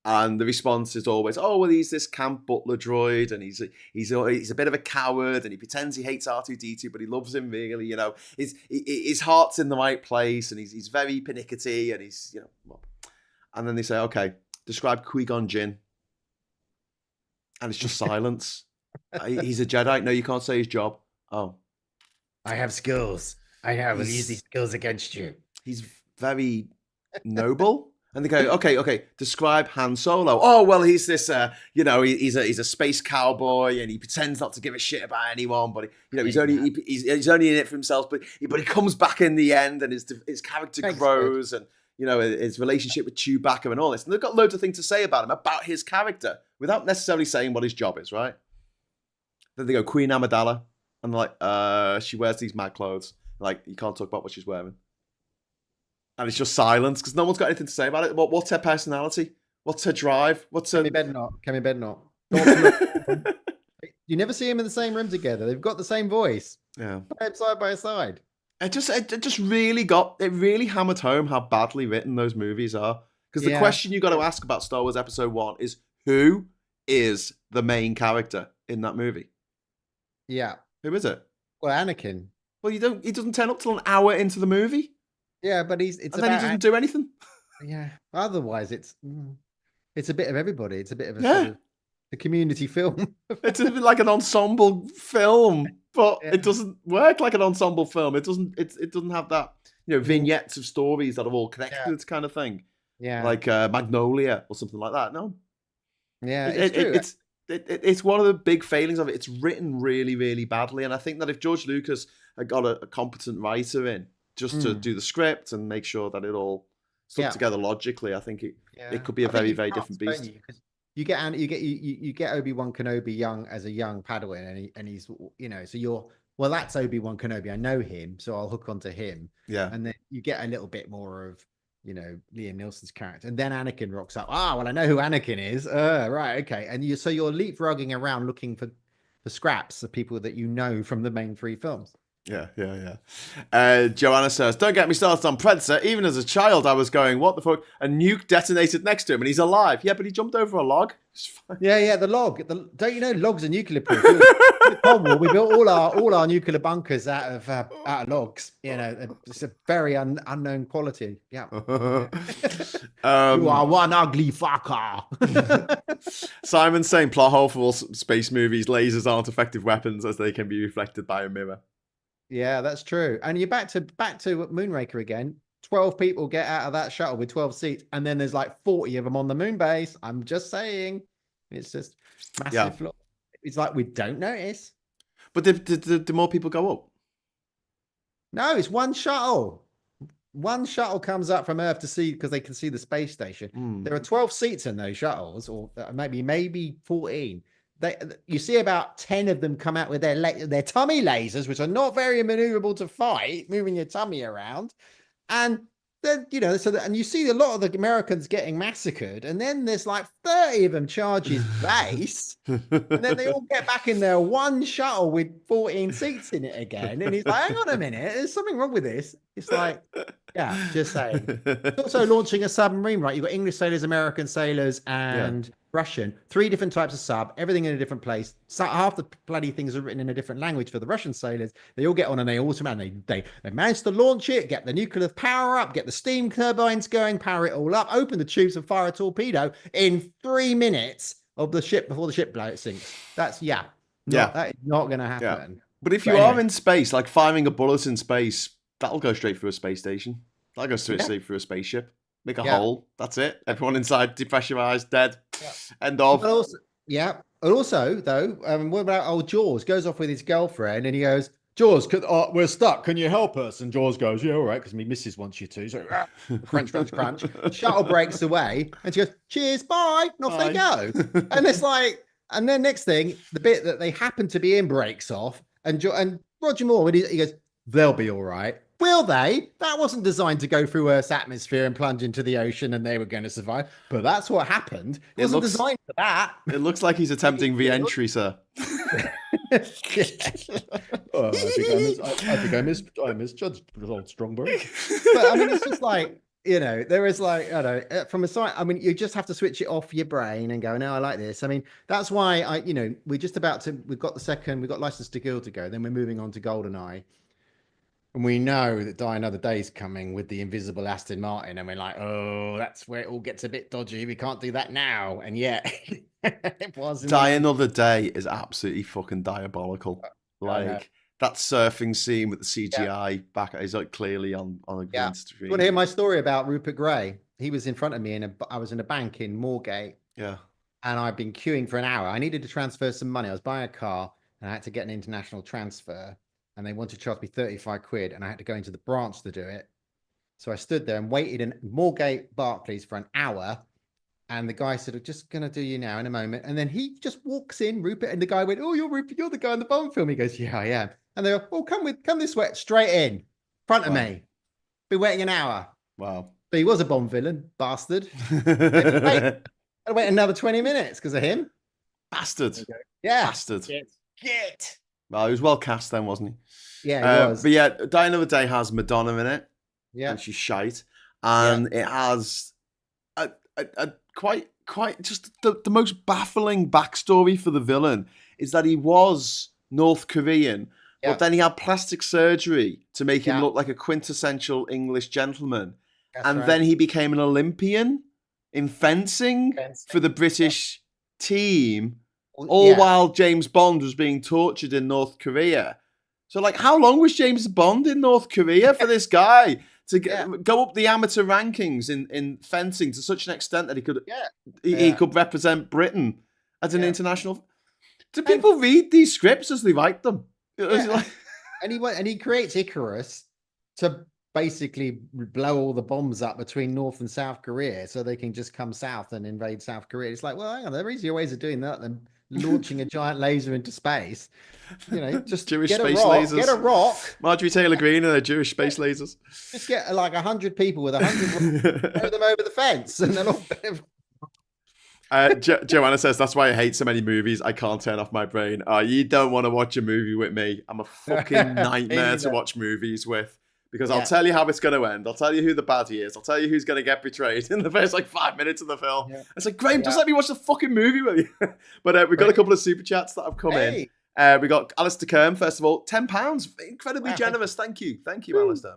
And the response is always, oh, well, he's this camp butler droid, and he's a bit of a coward, and he pretends he hates R2-D2, but he loves him really, you know. His heart's in the right place, and he's very pernickety, and he's, you know. And then they say, okay, describe Qui-Gon Jinn. And it's just silence. He's a Jedi. No, you can't say his job. Oh. I have skills. I will use these skills against you. He's very noble. And they go, okay, describe Han Solo. Oh, well, he's this, you know, he's a space cowboy, and he pretends not to give a shit about anyone, but, you know, he's only in it for himself, but he comes back in the end, and his character grows, and, you know, his relationship with Chewbacca and all this. And they've got loads of things to say about him, about his character, without necessarily saying what his job is, right? Then they go, Queen Amidala, and they're like, she wears these mad clothes. Like, you can't talk about what she's wearing. And it's just silence because no one's got anything to say about it. What's her personality? What's her drive? Kemi Bednart. You never see him in the same room together. They've got the same voice. Yeah. Side by side. It just really hammered home how badly written those movies are. Because the question you got to ask about Star Wars Episode 1 is, who is the main character in that movie? Yeah. Who is it? Well, Anakin. Well, he doesn't turn up till an hour into the movie. Yeah, but then he doesn't do anything. Yeah. Otherwise, it's a bit of everybody. It's a bit of a sort of a community film. It's a bit like an ensemble film, but it doesn't work like an ensemble film. It doesn't have that, you know, vignettes of stories that are all connected kind of thing. Yeah. Like Magnolia or something like that. No. Yeah, it's true. It's one of the big failings of it. It's written really, really badly, and I think that if George Lucas had got a competent writer in just to do the script and make sure that it all stuck together logically, I think it could be a very, very different beast. You get Obi-Wan Kenobi young as a young Padawan, and he's, you know, so that's Obi-Wan Kenobi. I know him, so I'll hook onto him. Yeah, and then you get a little bit more of, you know, Liam Neeson's character, and then Anakin rocks up. Well, I know who Anakin is. Right, okay, and you're leapfrogging around looking for scraps of people that you know from the main three films. Yeah. Joanna says, don't get me started on Predator. Even as a child, I was going, what the fuck? A nuke detonated next to him and he's alive. Yeah, but he jumped over a log. Yeah, the log. Don't you know logs are nuclear proof? In the Cold War, we built all our nuclear bunkers out of logs. You know, it's a very unknown quality. Yeah. You are one ugly fucker. Simon's saying plot hole for all space movies. Lasers aren't effective weapons as they can be reflected by a mirror. Yeah, that's true. And you're back to Moonraker again. 12 people get out of that shuttle with 12 seats, and then there's like 40 of them on the moon base. I'm just saying, it's just massive flaw. It's like we don't notice. But did more people go up? No, it's one shuttle. One shuttle comes up from Earth to see, because they can see the space station. There are 12 seats in those shuttles, or maybe 14. You see about 10 of them come out with their tummy lasers, which are not very maneuverable to fight, moving your tummy around. And then, you know, and you see a lot of the Americans getting massacred, and then there's like 30 of them charge his base, and then they all get back in their one shuttle with 14 seats in it again. And he's like, hang on a minute, there's something wrong with this. It's like, yeah, just saying. It's also launching a submarine, right? You've got English sailors, American sailors, and Russian. 3 different types of sub, everything in a different place. So half the bloody things are written in a different language for the Russian sailors. They all get on and they manage to launch it, get the nuclear power up, get the steam turbines going, power it all up, open the tubes and fire a torpedo in 3 minutes of the ship before the ship sinks. That is not going to happen. Yeah. But if you are in space, like firing a bullet in space, that'll go straight through a space station. That'll go straight through a spaceship. Make a hole. That's it. Everyone inside depressurized, dead. Yeah. End of. Also, though, what about old Jaws? Goes off with his girlfriend and he goes, Jaws, we're stuck. Can you help us? And Jaws goes, yeah, all right, because my missus wants you to. So crunch, crunch, crunch. Shuttle breaks away, and she goes, cheers, bye, and off they go. And it's like, and then next thing, the bit that they happen to be in breaks off, and Roger Moore, when he goes, they'll be all right. Will they? That wasn't designed to go through Earth's atmosphere and plunge into the ocean, and they were going to survive. But that's what happened. It wasn't designed for that. It looks like he's attempting re-entry, sir. Oh, I think I misjudged old Strongbow. But I mean, it's just like, there is like, I don't know, from a side, I mean, you just have to switch it off your brain and go, no, I like this. I mean, that's why we're just we've got License to Kill to go. Then we're moving on to GoldenEye. And we know that Die Another Day is coming with the invisible Aston Martin. And we're like, oh, that's where it all gets a bit dodgy. We can't do that now. And yet, it was. Die Another Day is absolutely fucking diabolical. Like, that surfing scene with the CGI back is like clearly on a green screen. You want to hear my story about Rupert Gray? He was in front of me, I was in a bank in Moorgate. Yeah. And I'd been queuing for an hour. I needed to transfer some money. I was buying a car and I had to get an international transfer. And they wanted to charge me 35 quid, and I had to go into the branch to do it. So I stood there and waited in Moorgate Barclays for an hour. And the guy said, I'm just going to do you now in a moment. And then he just walks in, Rupert. And the guy went, oh, you're Rupert. You're the guy in the Bond film. He goes, yeah, I am. And they go, oh, come this way, straight in front of me. Be waiting an hour. Wow. But he was a Bond villain, bastard. I'd wait another 20 minutes because of him. Bastard. Yeah. Bastard. Get. Well, he was well cast then, wasn't he? Yeah, he was. But yeah, Die Another Day has Madonna in it. Yeah. And she's shite. And it has a quite just the most baffling backstory for the villain is that he was North Korean, but then he had plastic surgery to make him look like a quintessential English gentleman. Then he became an Olympian in fencing. For the British team. All while James Bond was being tortured in North Korea. So, like, how long was James Bond in North Korea for this guy to go up the amateur rankings in fencing to such an extent that he could represent Britain as an international? Do people read these scripts as they write them? Like... and he creates Icarus to basically blow all the bombs up between North and South Korea so they can just come south and invade South Korea. It's like, well, hang on, there are easier ways of doing that than launching a giant laser into space. Just Jewish get space rock, lasers. Get a rock. Marjorie Taylor Greene and her Jewish space lasers. Just get like 100 people with 100 throw them over the fence, and then all. Joanna says that's why I hate so many movies. I can't turn off my brain. You don't want to watch a movie with me. I'm a fucking nightmare to watch movies with. Because I'll tell you how it's going to end. I'll tell you who the baddie is. I'll tell you who's going to get betrayed in the first 5 minutes of the film. Yeah. It's like, Graham, just let me watch the fucking movie with you. But we've got a couple of super chats that have come in. We got Alistair Kerm, first of all, £10. Incredibly generous. Thank you. Thank you, Alistair.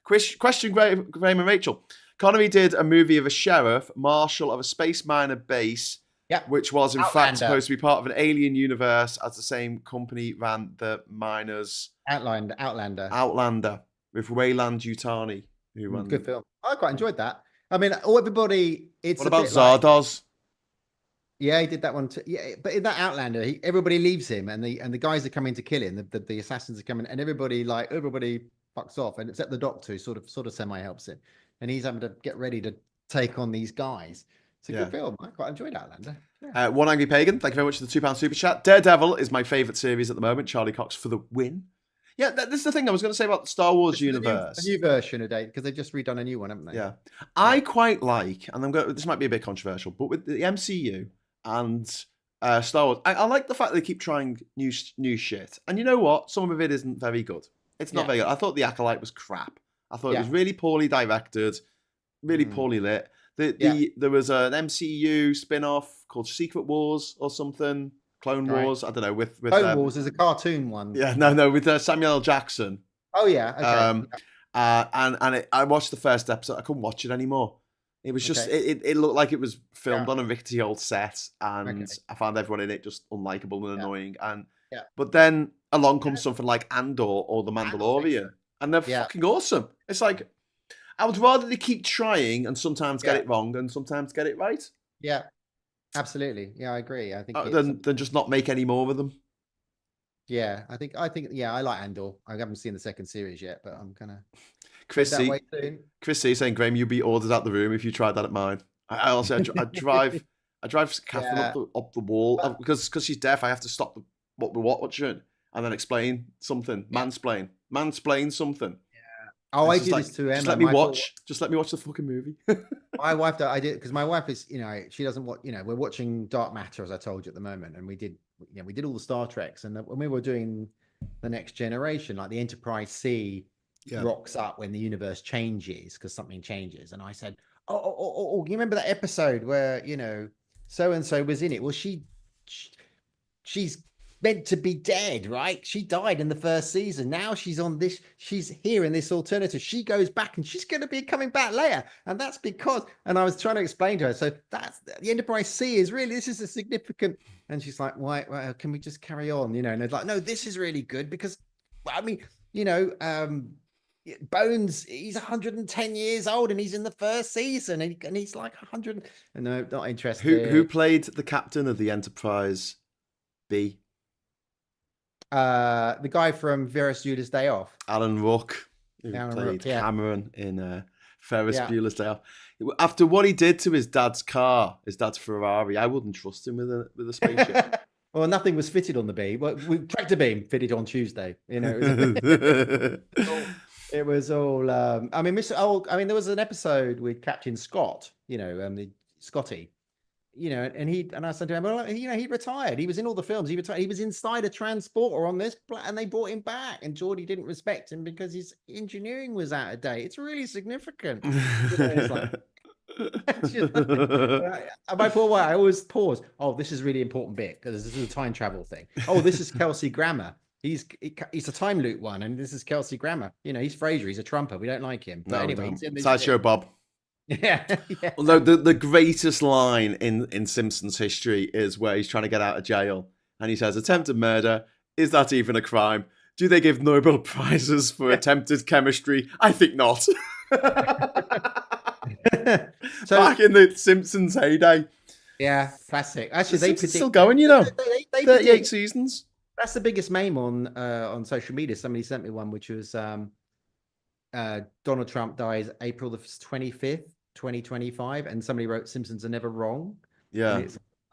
Question, Graham and Rachel. Connery did a movie of a sheriff, marshal of a space miner base, which was in fact supposed to be part of an alien universe as the same company ran the miners. Outlander. With Wayland Yutani, who ran good film. I quite enjoyed that. I mean, everybody. What about Zardoz? He did that one too. Yeah, but in that Outlander, everybody leaves him, and the guys are coming to kill him. The assassins are coming, and everybody fucks off, and except the Doctor, who sort of semi helps him, and he's having to get ready to take on these guys. It's a good film. I quite enjoyed Outlander. Yeah. One Angry Pagan, thank you very much for the £2 super chat. Daredevil is my favourite series at the moment. Charlie Cox for the win. Yeah, this is the thing I was going to say about the Star Wars universe. A new version of it, because they've just redone a new one, haven't they? Yeah. I quite like, and this might be a bit controversial, but with the MCU and Star Wars, I like the fact they keep trying new shit. And you know what? Some of it isn't very good. It's not very good. I thought The Acolyte was crap. I thought it was really poorly directed, really poorly lit. There was an MCU spin-off called Secret Wars or something. Clone Wars, I don't know. With Clone Wars is a cartoon one. Yeah, no, with Samuel L. Jackson. Oh yeah, okay. I watched the first episode. I couldn't watch it anymore. It was just it looked like it was filmed on a rickety old set, and I found everyone in it just unlikable and annoying. And but then along comes something like Andor or The Mandalorian, and they're fucking awesome. It's like I would rather they keep trying and sometimes get it wrong and sometimes get it right. Yeah. Absolutely. Yeah, I agree. I think than just not make any more of them. Yeah, I like Andor. I haven't seen the second series yet, but I'm gonna head Chris that way C. soon. Chris C saying, Graham, you'd be ordered out the room if you tried that at mine. I also I drive Catherine Yeah, up the wall but because she's deaf. I have to stop what we're watching and then explain something, yeah. mansplain something. Oh, And I it's just do like, this to just Emma. let me watch. Just let me watch the fucking movie. My wife, I did because my wife is, she doesn't watch. We're watching Dark Matter as I told you at the moment, and we did all the Star Treks, and when we were doing the Next Generation, like the Enterprise C Yeah. rocks up when the universe changes because something changes, and I said, oh, you remember that episode where so and so was in it? Well, she's meant to be dead, right? She died in the first season. Now she's here in this alternative. She goes back and she's going to be coming back later. And that's because, and I was trying to explain to her, so that's the Enterprise C is really, this is a significant, and she's like, why, can we just carry on? And it's like, no, this is really good because, I mean, Bones, he's 110 years old and he's in the first season and he's like 100. No, not interested. Who played the captain of the Enterprise B? The guy from Ferris Bueller's Day Off. Alan Ruck, who Alan played Ruck, yeah. Cameron in Ferris Yeah. Bueller's Day Off. After what he did to his dad's car, his dad's Ferrari, I wouldn't trust him with a spaceship. Well, nothing was fitted on the beam. Well, tractor beam fitted on Tuesday. It was all. I mean, there was an episode with Captain Scott. The Scotty. And I said to him, well, he retired. He was in all the films. He retired. He was inside a transporter on this, and they brought him back. And Geordie didn't respect him because his engineering was out of date. It's really significant. It's like, my poor wife, I always pause. Oh, this is a really important bit because this is a time travel thing. Oh, this is Kelsey Grammer. He's a time loop one, and this is Kelsey Grammer. He's Frasier. He's a trumper. We don't like him. But anyway, he's in this Sideshow Bob. Yeah. Although the greatest line in Simpsons history is where he's trying to get out of jail and he says, attempted murder, is that even a crime? Do they give Nobel Prizes for attempted chemistry? I think not. So, back in the Simpsons heyday. Yeah, classic. Actually, The Simpsons still going, they 38 predict, seasons. That's the biggest meme on social media. Somebody sent me one, which was Donald Trump dies April the 25th, 2025, and somebody wrote Simpsons are never wrong. Yeah.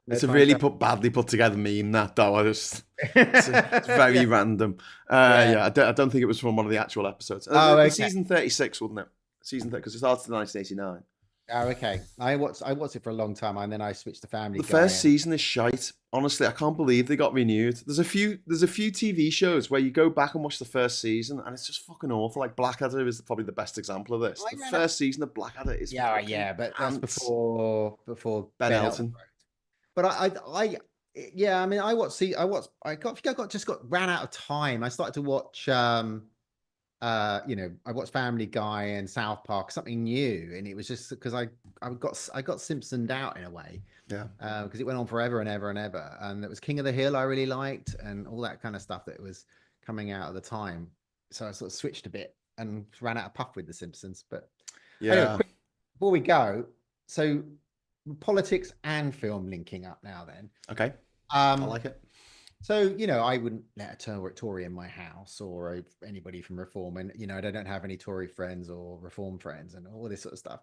It's a really badly put together meme, that though. It's very random. I don't think it was from one of the actual episodes. Okay. Season 36, wasn't it? Season 30, because it started in 1989. Oh, okay. I watched it for a long time, and then I switched to Family The Guy. first season is shite. Honestly, I can't believe they got renewed. There's a few TV shows where you go back and watch the first season, and it's just fucking awful. Like Blackadder is probably the best example of this. The first season of Blackadder is but that's before Ben Elton. But I ran out of time. I started to watch I watched Family Guy and South Park, something new, and it was just because I got Simpsoned out in a way. Yeah. Because it went on forever and ever and ever, and it was King of the Hill I really liked, and all that kind of stuff that was coming out at the time. So I sort of switched a bit and ran out of puff with the Simpsons. But anyway, before we go, so politics and film linking up now. Then okay, I like it. So, I wouldn't let a Tory in my house or anybody from Reform. And, I don't have any Tory friends or Reform friends and all this sort of stuff.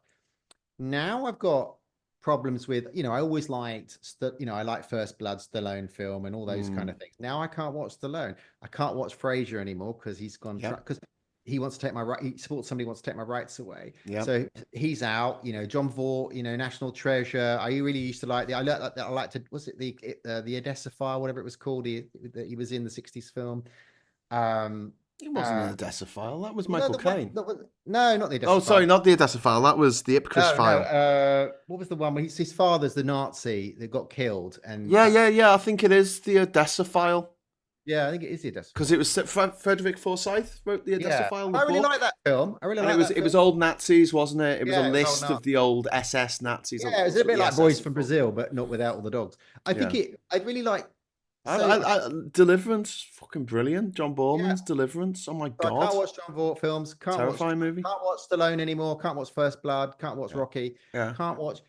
Now I've got problems with, I always liked, I like First Blood, Stallone film and all those kind of things. Now I can't watch Stallone. I can't watch Frasier anymore because he's gone, because he wants to take my right. He supports somebody who wants to take my rights away. Yep. So he's out. John Vaught, National Treasure. I really used to like I liked to. Was it the Odessa File, whatever it was called? He was in the '60s film. It wasn't an Odessa File. That was Michael Caine. No, not the Odessa. Oh, sorry, not the Odessa File. That was the Ipcress File. No, what was the one where his father's the Nazi that got killed? And yeah. I think it is the Odessa File. Yeah, I think it is the Odessa. Because it was Frederick Forsyth wrote the Odessa File. I really like that film. It was old Nazis, wasn't it? It was a list of the old SS Nazis. Yeah, it was a bit like Boys from Brazil, but not without all the dogs. I really like. Deliverance, fucking brilliant. John Borman's Deliverance. Oh my god! I can't watch John Vaught films. Terrifying movie. Can't watch Stallone anymore. Can't watch First Blood. Can't watch Rocky. Yeah. Can't watch.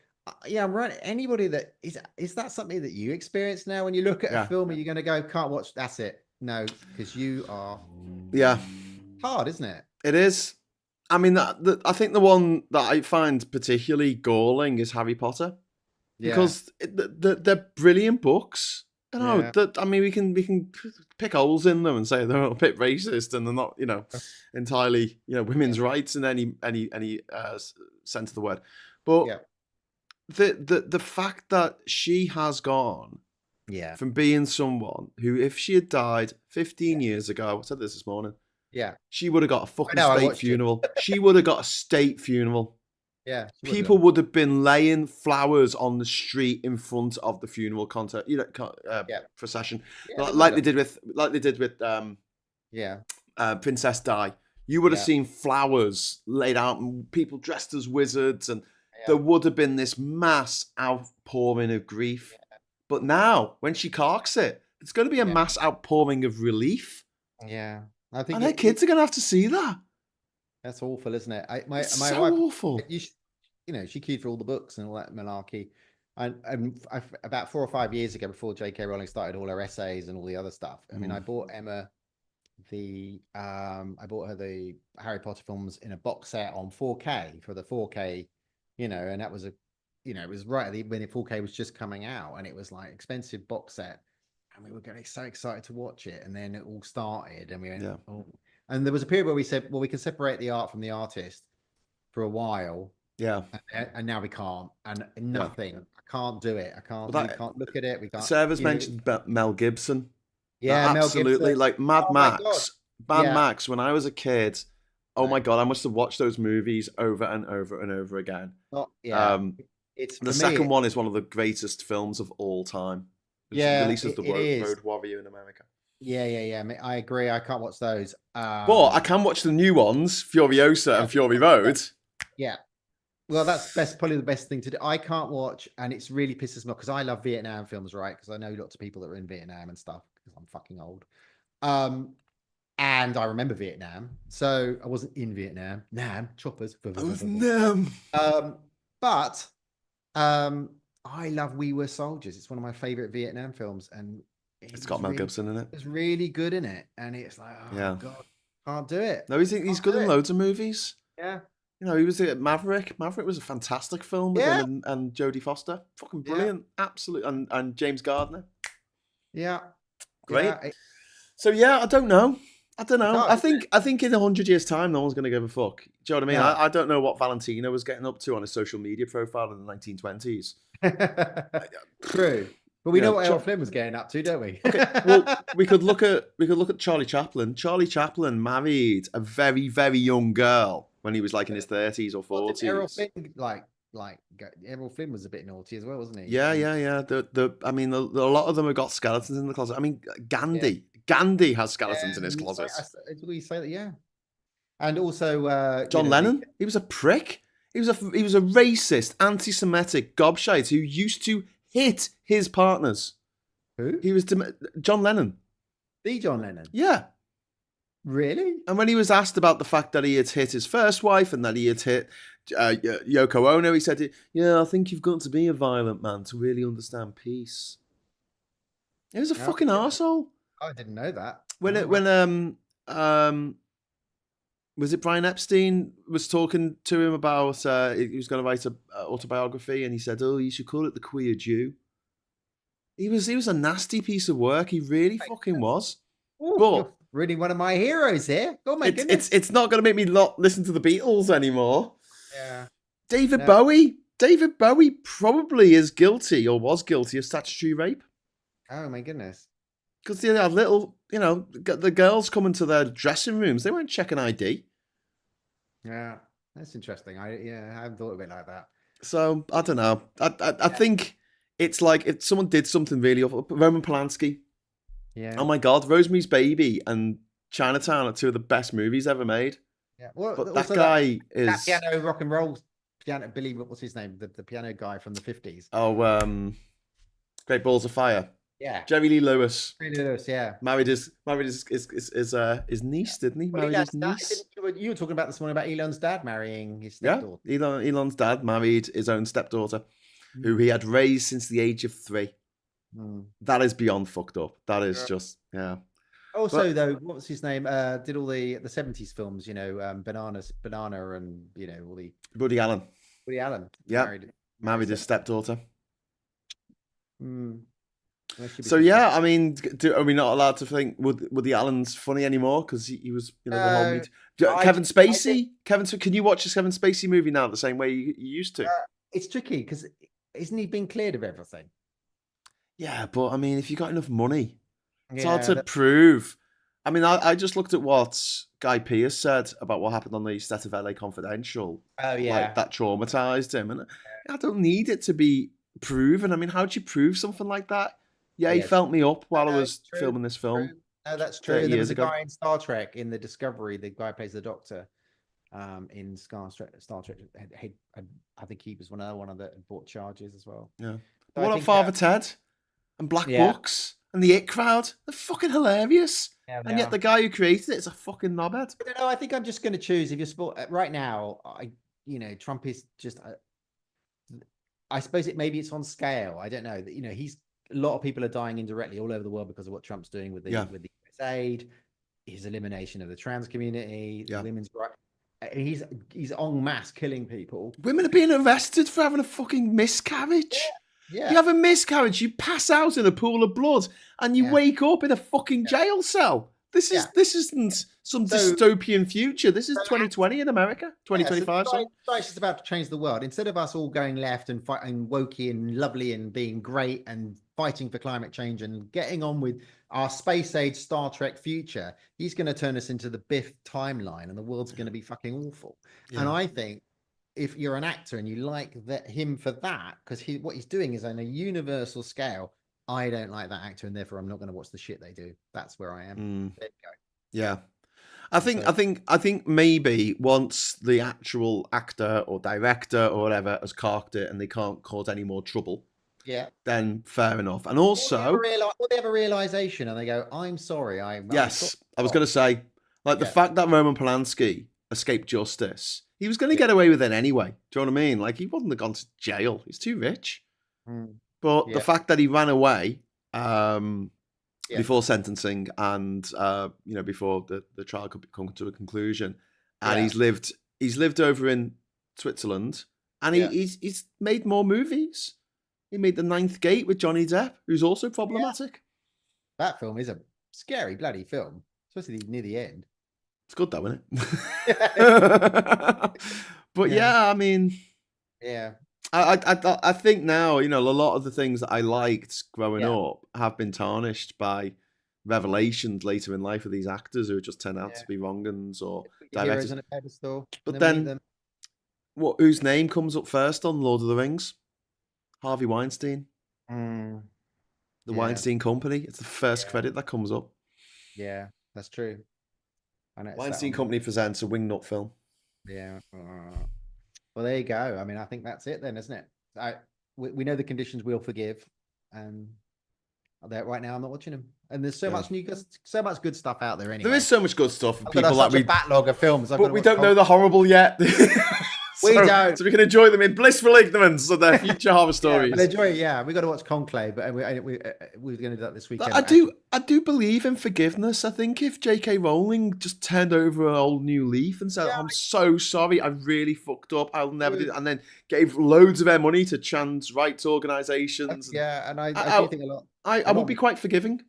I'm right. Anybody that is that something that you experience now when you look at a film and you're going to go, can't watch. That's it. No, because you are Yeah, hard, isn't it? it is. I mean, I think the one that I find particularly galling is Harry Potter Yeah, because they're brilliant books. You know, yeah, I mean, we can pick holes in them and say they're a bit racist and they're not, entirely, yeah, women's rights in any sense of the word. But yeah, the fact that she has gone yeah, from being someone who, if she had died 15 years ago, I said this morning, yeah. she would have got a I fucking know. I state watched it. funeral. She would have got a state funeral. Yeah, she would have People done. would have been laying flowers on the street in front of the funeral Yeah, procession, yeah, they would like have done. they did with Yeah, Princess Di. You would have yeah, seen flowers laid out and people dressed as wizards, and there yeah, would have been this mass outpouring of grief. But now, when she carks it, it's going to be a yeah, mass outpouring of relief, yeah. I think and her kids are going to have to see that. that's awful, isn't it? It's My so wife, awful. she queued for all the books and all that malarkey. And about 4 or 5 years ago, before J.K. Rowling started all her essays and all the other stuff, I mean, I bought Emma I bought her the Harry Potter films in a box set on 4K for the 4K, and that was it was right at when the 4K was just coming out, and it was like expensive box set, and we were getting so excited to watch it, and then it all started, and we went, Yeah. oh. And there was a period where we said, well, we can separate the art from the artist for a while, Yeah. and now we can't, and nothing. I can't do it. I can't. Well, We can't look at it. We can't. Sarah's mentioned Mel Gibson. Yeah, Mel Absolutely. Gibson. Like Mad Oh my God. Max. Mad Yeah. Max, when I was a kid, oh my Right. God, I must have watched those movies over and over and over again. Yeah. It's The for second me. one is one of the greatest films of all time. It Yeah, releases the it is. Road Warrior in America. Yeah. I agree. I can't watch those. But I can watch the new ones, Furiosa and Fury Road. Yeah. Well, that's probably the best thing to do. I can't watch, and it's really pisses me off because I love Vietnam films, right? Because I know lots of people that are in Vietnam and stuff because I'm fucking old. And I remember Vietnam, so I wasn't in Vietnam. Nam choppers. But I love We Were Soldiers. It's one of my favorite Vietnam films, and It's got Mel Gibson in it. It's really good in it, and it's like, oh Yeah. God, can't do it. No, he's good in loads of movies. Yeah. He was at Maverick. Maverick was a fantastic film with him and Jodie Foster. Fucking brilliant. Absolutely. And James Gardner. Yeah. Great. Yeah. So yeah, I don't know. can't, I think in 100 years' time, no one's going to give a fuck. Do you know what I mean? No. I don't know what Valentino was getting up to on his social media profile in the 1920s. True. But we Yeah, know what Errol Flynn was getting up to, don't we? Okay, well, we could look at Charlie Chaplin. Charlie Chaplin married a very, very young girl when he was like in his 30s or 40s. Errol Flynn, Errol Flynn was a bit naughty as well, wasn't he? Yeah. I mean, a lot of them have got skeletons in the closet. I mean, Gandhi has skeletons in his closet. We say that, yeah. And also, John Lennon, he was a prick. He was a racist, anti-Semitic gobshite who used to hit his partners. Who? He was John Lennon. The John Lennon. Yeah. Really? And when he was asked about the fact that he had hit his first wife and that he had hit Yoko Ono, he said, "Yeah, I think you've got to be a violent man to really understand peace." He was a fucking arsehole. I didn't know that. Was it Brian Epstein was talking to him about he was going to write an autobiography, and he said, "Oh, you should call it The Queer Jew." He was a nasty piece of work. He really fucking was. Ooh, But you're really one of my heroes here. Oh my goodness. it's not going to make me not listen to the Beatles anymore. Yeah. David Bowie probably is guilty or was guilty of statutory rape. Oh my goodness. Because they had little, the girls come into their dressing rooms. They weren't checking ID. Yeah, that's interesting. I hadn't thought of it like that. So I don't know. I think it's like if someone did something really awful. Roman Polanski. Yeah. Oh my God, Rosemary's Baby and Chinatown are two of the best movies ever made. Yeah. Well, but that guy is that piano rock and roll piano. Billy, what's his name? The piano guy from the 50s. Oh, Great Balls of Fire. Yeah. Jerry Lee Lewis. Yeah. Married his niece, didn't he? Well, Married his niece. You were talking about this morning about Elon's dad marrying his stepdaughter. Yeah, Elon's dad married his own stepdaughter, who he had raised since the age of 3. That is beyond fucked up. That is just, yeah. also though, what was his name? Did all the '70s films? Banana, and all the Woody Allen. Woody Allen. Yeah, married his stepdaughter. Mm. So yeah, I mean, are we not allowed to think Woody Allen's funny anymore because he was, the whole Kevin Spacey? Can you watch a Kevin Spacey movie now the same way you used to? It's tricky because isn't he been cleared of everything? Yeah, but I mean, if you got enough money, it's hard Yeah, to prove. I mean, I just looked at what Guy Pearce said about what happened on the set of LA Confidential. Oh yeah, Like that traumatized him, and I don't need it to be proven. I mean, how do you prove something like that? Yeah, he felt me up while I was filming this film. No, that's true. And there was a guy in Star Trek in the Discovery. The guy who plays the Doctor in Star Trek. I think he was one of the brought charges as well. Yeah. So what about Father Ted and Black Books and the It Crowd? They're fucking hilarious. Yeah, and yet the guy who created it is a fucking knobhead. I don't know. I think I'm just going to choose if you're sport right now. Trump is just. I suppose maybe it's on scale. I don't know. He's a lot of people are dying indirectly all over the world because of what Trump's doing with the US aid, his elimination of the trans community, women's rights. He's en masse killing people. Women are being arrested for having a fucking miscarriage. Yeah. You have a miscarriage, you pass out in a pool of blood, and you wake up in a fucking jail cell. This isn't some dystopian future. This is 2020 in America, 2025. Science is about to change the world. Instead of us all going left and fighting wokey and lovely and being great and fighting for climate change and getting on with our space age Star Trek future, he's going to turn us into the Biff timeline, and the world's going to be fucking awful. Yeah. And I think if you're an actor and you like him for that, because what he's doing is on a universal scale. I don't like that actor, and therefore I'm not going to watch the shit they do. That's where I am. There you go. Yeah, I think maybe once the actual actor or director or whatever has carked it and they can't cause any more trouble, then fair enough. And also, they have a realization and they go, "I'm sorry." I was going to say, like the fact that Roman Polanski escaped justice, he was going to get away with it anyway. Do you know what I mean? Like he wouldn't have gone to jail. He's too rich. But the fact that he ran away before sentencing and before the trial could come to a conclusion, and he's lived over in Switzerland, and he's made more movies. He made The Ninth Gate with Johnny Depp, who's also problematic. That film is a scary bloody film, especially near the end. It's good though, isn't it? But I mean, I think now, a lot of the things that I liked growing up have been tarnished by revelations later in life of these actors who just turn out to be wrong-uns or directors. On a pedestal, but then, whose name comes up first on Lord of the Rings? Harvey Weinstein. The Weinstein Company. It's the first credit that comes up. Yeah, that's true. Weinstein Company presents a wingnut film. Yeah. Well, there you go. I mean, I think that's it then, isn't it? We know the conditions we'll forgive, and right now I'm not watching them. And there's so much much good stuff out there. Anyway, there is so much good stuff. For people that we backlog of films, but we don't know the horrible yet. We don't, so we can enjoy them in blissful ignorance of their future horror stories. We got to watch Conclave, but we're going to do that this weekend. I do believe in forgiveness. I think if J.K. Rowling just turned over a whole new leaf and said, "I'm so sorry, I really fucked up. I'll never do that," and then gave loads of their money to trans rights organisations. And I do think a lot. I would be quite forgiving.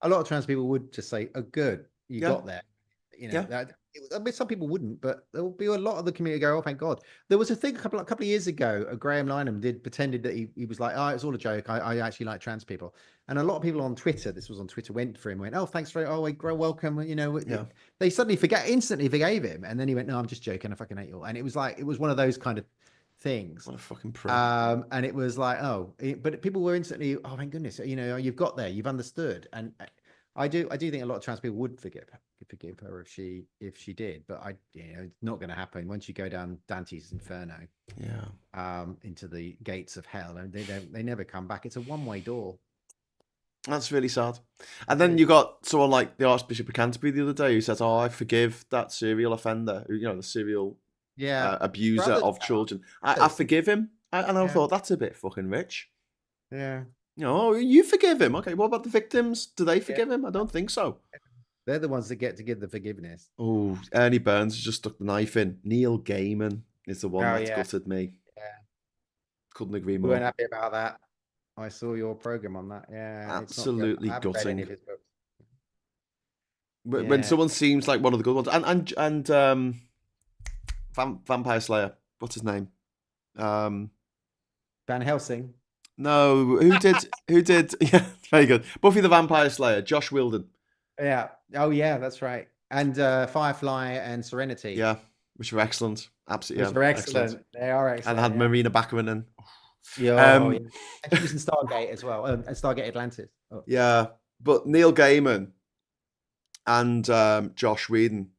A lot of trans people would just say, "Oh, good, you got there." I mean, some people wouldn't, but there will be a lot of the community go, "Oh, thank God." There was a thing a couple of years ago. Graham Linehan pretended that he was like, "Oh, it's all a joke. I actually like trans people." And a lot of people on Twitter, this was on Twitter, went for him, went, "Oh, thanks for welcome." They instantly forgave him, and then he went, "No, I'm just joking. I fucking hate you all." And it was one of those kind of things. What a fucking prick. And it was like, but people were instantly, "Oh, thank goodness, you've got there, you've understood." And I do think a lot of trans people would forgive her if she did, but it's not going to happen once you go down Dante's Inferno, into the gates of hell, and they never come back. It's a one-way door. That's really sad. And then you got someone like the Archbishop of Canterbury the other day who says, "Oh, I forgive that serial offender, the serial abuser of children. I forgive him." And I thought that's a bit fucking rich. Yeah. You forgive him. Okay, what about the victims? Do they forgive him? I don't think so. They're the ones that get to give the forgiveness. Oh, Ernie Burns has just stuck the knife in. Neil Gaiman is the one Oh, that's yeah. gutted me. Yeah. Couldn't agree We weren't more. happy about that. I saw your program on that. Yeah, it's not good. Absolutely I haven't read any gutting. of his books. When Yeah. someone seems like one of the good ones, and Vampire Slayer, what's his name? Van Helsing. No, who did? Yeah, very good. Buffy the Vampire Slayer, Josh Wilden. Yeah. Oh, yeah, that's right. And Firefly and Serenity. Yeah, which were excellent. Absolutely, Which yeah, are excellent. They are excellent. And had yeah. Marina Baccarin in. Yeah, oh, yeah. And she was in Stargate as well, and Stargate Atlantis. Oh. Yeah, but Neil Gaiman and Josh Whedon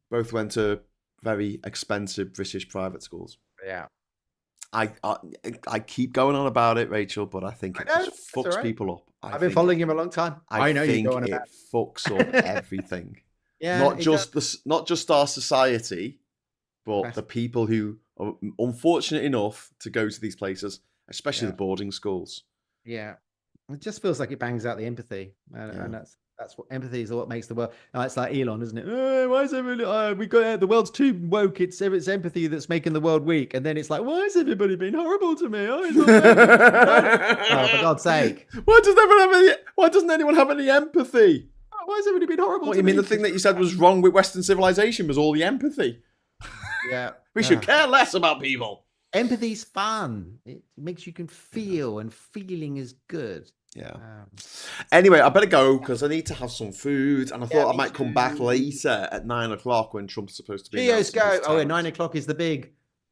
both went to very expensive British private schools. Yeah. I keep going on about it, Rachel, but I think it just fucks right. people up. I've been following him a long time. I know think you're going it about. fucks up everything. Yeah, not just our society, but Best. the people who are unfortunate enough to go to these places, especially Yeah. the boarding schools. Yeah, it just feels like it bangs out the empathy, and that's what empathy is. What makes the world. It's like Elon, isn't it? Why is everybody? We got the world's too woke. It's empathy that's making the world weak. And then it's like, why has everybody been horrible to me? Oh, it's not oh, for God's sake! Why doesn't anyone have any empathy? Why has everybody been horrible? What to you mean? me? The thing that you said was wrong with Western civilization was all the empathy. Yeah, we should care less about people. Empathy's fun. It makes you can feel, and feeling is good. Yeah. Anyway, I better go because I need to have some food, and I thought I might come back later at 9 o'clock when Trump's supposed to be. Geos go. Oh, at 9 o'clock is the big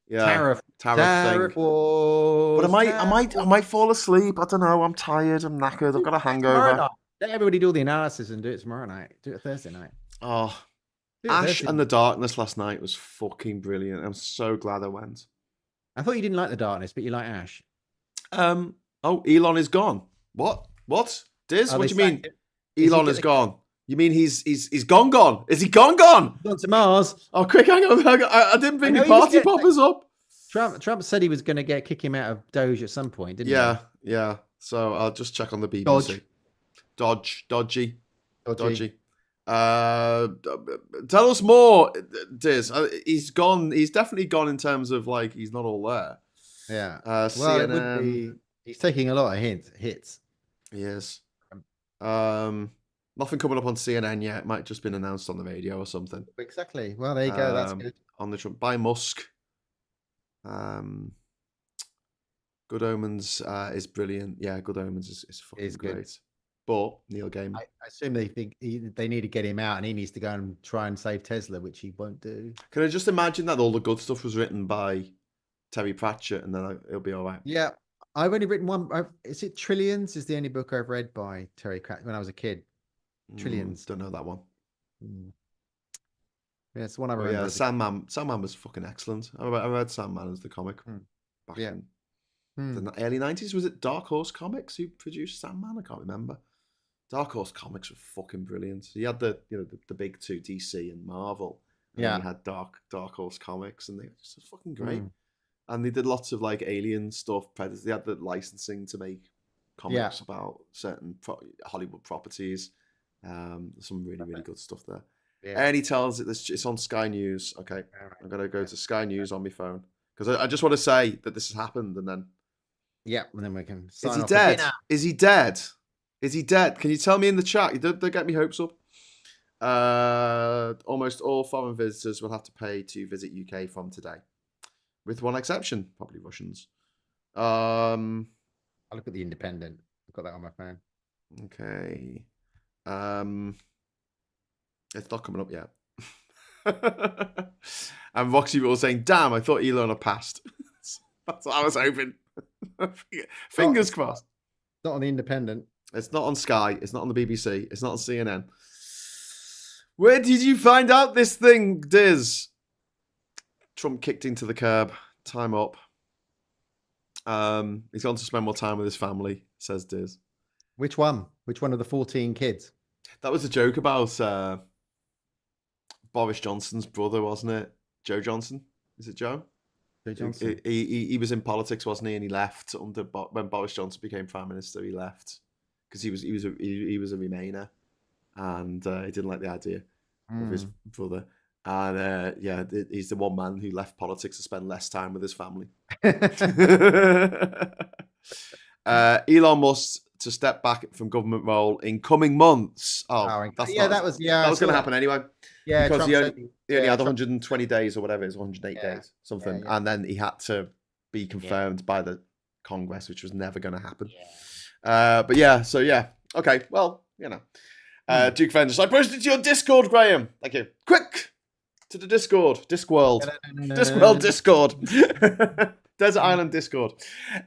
tariff thing. Wars, but I might fall asleep. I don't know. I'm tired. I'm knackered. I've got a hangover. Let everybody do the analysis and do it tomorrow night. Do it Thursday night. Oh, Ash and the Darkness last night was fucking brilliant. I'm so glad I went. I thought you didn't like the Darkness, but you like Ash. Oh, Elon is gone. What? Diz? What do you mean? Elon is gone. You mean he's gone? Is he gone? Gone to Mars. Oh, quick, hang on. I didn't bring the party poppers up. Trump said he was going to kick him out of Doge at some point, didn't he? Yeah. So I'll just check on the BBC. Dodgy. Tell us more, Diz. He's gone. He's definitely gone in terms of like he's not all there. Yeah. CNN. It would be, he's taking a lot of hits. He is. Nothing coming up on CNN yet. It might have just been announced on the radio or something. Exactly. Well, there you go. That's good. On the Trump by Musk. Good Omens is brilliant. Yeah, Good Omens is fucking great. Good. But Neil Gaiman. I assume they think they need to get him out, and he needs to go and try and save Tesla, which he won't do. Can I just imagine that all the good stuff was written by Terry Pratchett, and then it'll be all right? Yeah, I've only written one. Is it Trillions? Is the only book I've read by Terry Pratchett when I was a kid. Trillions. Don't know that one. Yeah, it's the one I read. Yeah, Sandman. Sandman was fucking excellent. I read Sandman as the comic back in the early 90s. Was it Dark Horse Comics who produced Sandman? I can't remember. Dark Horse Comics were fucking brilliant. You had the big two, DC and Marvel. And you had Dark Horse Comics, and they were just fucking great. And they did lots of like alien stuff. Predators. They had the licensing to make comics about certain Hollywood properties. Some really good stuff there. Yeah. And he tells it it's on Sky News. Okay, I'm gonna go to Sky News on my phone because I just want to say that this has happened, and then and then we can. Is he dead? Is he dead? Is he dead? Can you tell me in the chat? Don't get me hopes up. Almost all foreign visitors will have to pay to visit UK from today, with one exception, probably Russians. I'll look at the Independent. I've got that on my phone. Okay. It's not coming up yet. And Roxy was saying, "Damn, I thought Elon had passed." That's what I was hoping. Fingers crossed. Not on the Independent. It's not on Sky. It's not on the BBC. It's not on CNN. Where did you find out this thing, Diz? Trump kicked into the curb. Time up. He's gone to spend more time with his family, says Diz. Which one? Which one of the 14 kids? That was a joke about Boris Johnson's brother, wasn't it? Joe Johnson? Is it Joe? Joe Johnson. He was in politics, wasn't he? And he left when Boris Johnson became prime minister. He left because he was a Remainer, and he didn't like the idea of his brother. And he's the one man who left politics to spend less time with his family. Elon Musk to step back from government role in coming months. That was going to happen anyway. Yeah, because he only had Trump 120 days or whatever it is, 108 days, something, and then he had to be confirmed by the Congress, which was never going to happen. Okay, well, Duke Vendors. I posted to your Discord, Graham. Thank you. Quick to the Discord, Discworld, Discworld Discord. Desert Island Discord.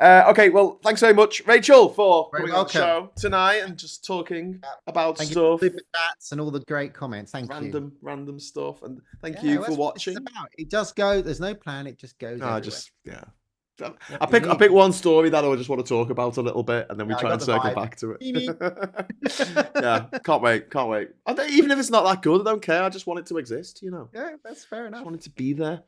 Okay, well, thanks very much, Rachel, for coming on the show tonight and just talking about stuff. Super chats and all the great comments. Thank you. Random stuff. And thank you for watching. It just goes. There's no plan. It just goes. I pick one story that I just want to talk about a little bit, and then we try and circle back to it. Yeah, can't wait. Even if it's not that good, I don't care. I just want it to exist, Yeah, that's fair enough. I just want it to be there.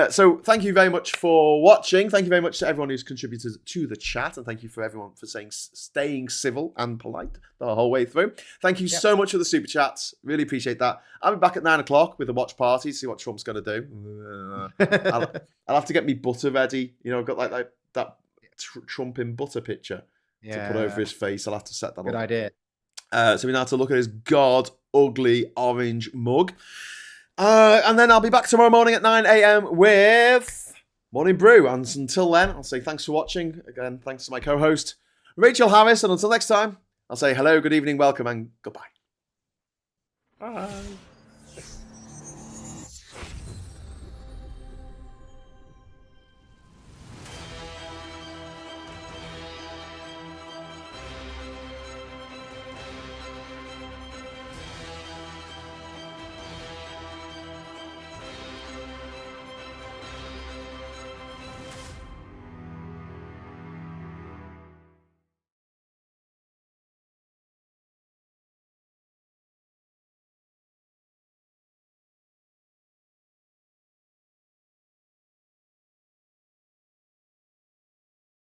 So thank you very much for watching. Thank you very much to everyone who's contributed to the chat, and thank you for everyone for staying civil and polite the whole way through. Thank you so much for the super chats. Really appreciate that. I'll be back at 9 o'clock with a watch party, see what Trump's going to do. I'll have to get me butter ready. I've got like that Trump in butter picture to put over his face. I'll have to set that up. Good idea. So we now have to look at his god ugly orange mug. And then I'll be back tomorrow morning at 9 a.m. with Morning Brew. And until then, I'll say thanks for watching. Again, thanks to my co-host, Rachel Harris. And until next time, I'll say hello, good evening, welcome, and goodbye. Bye.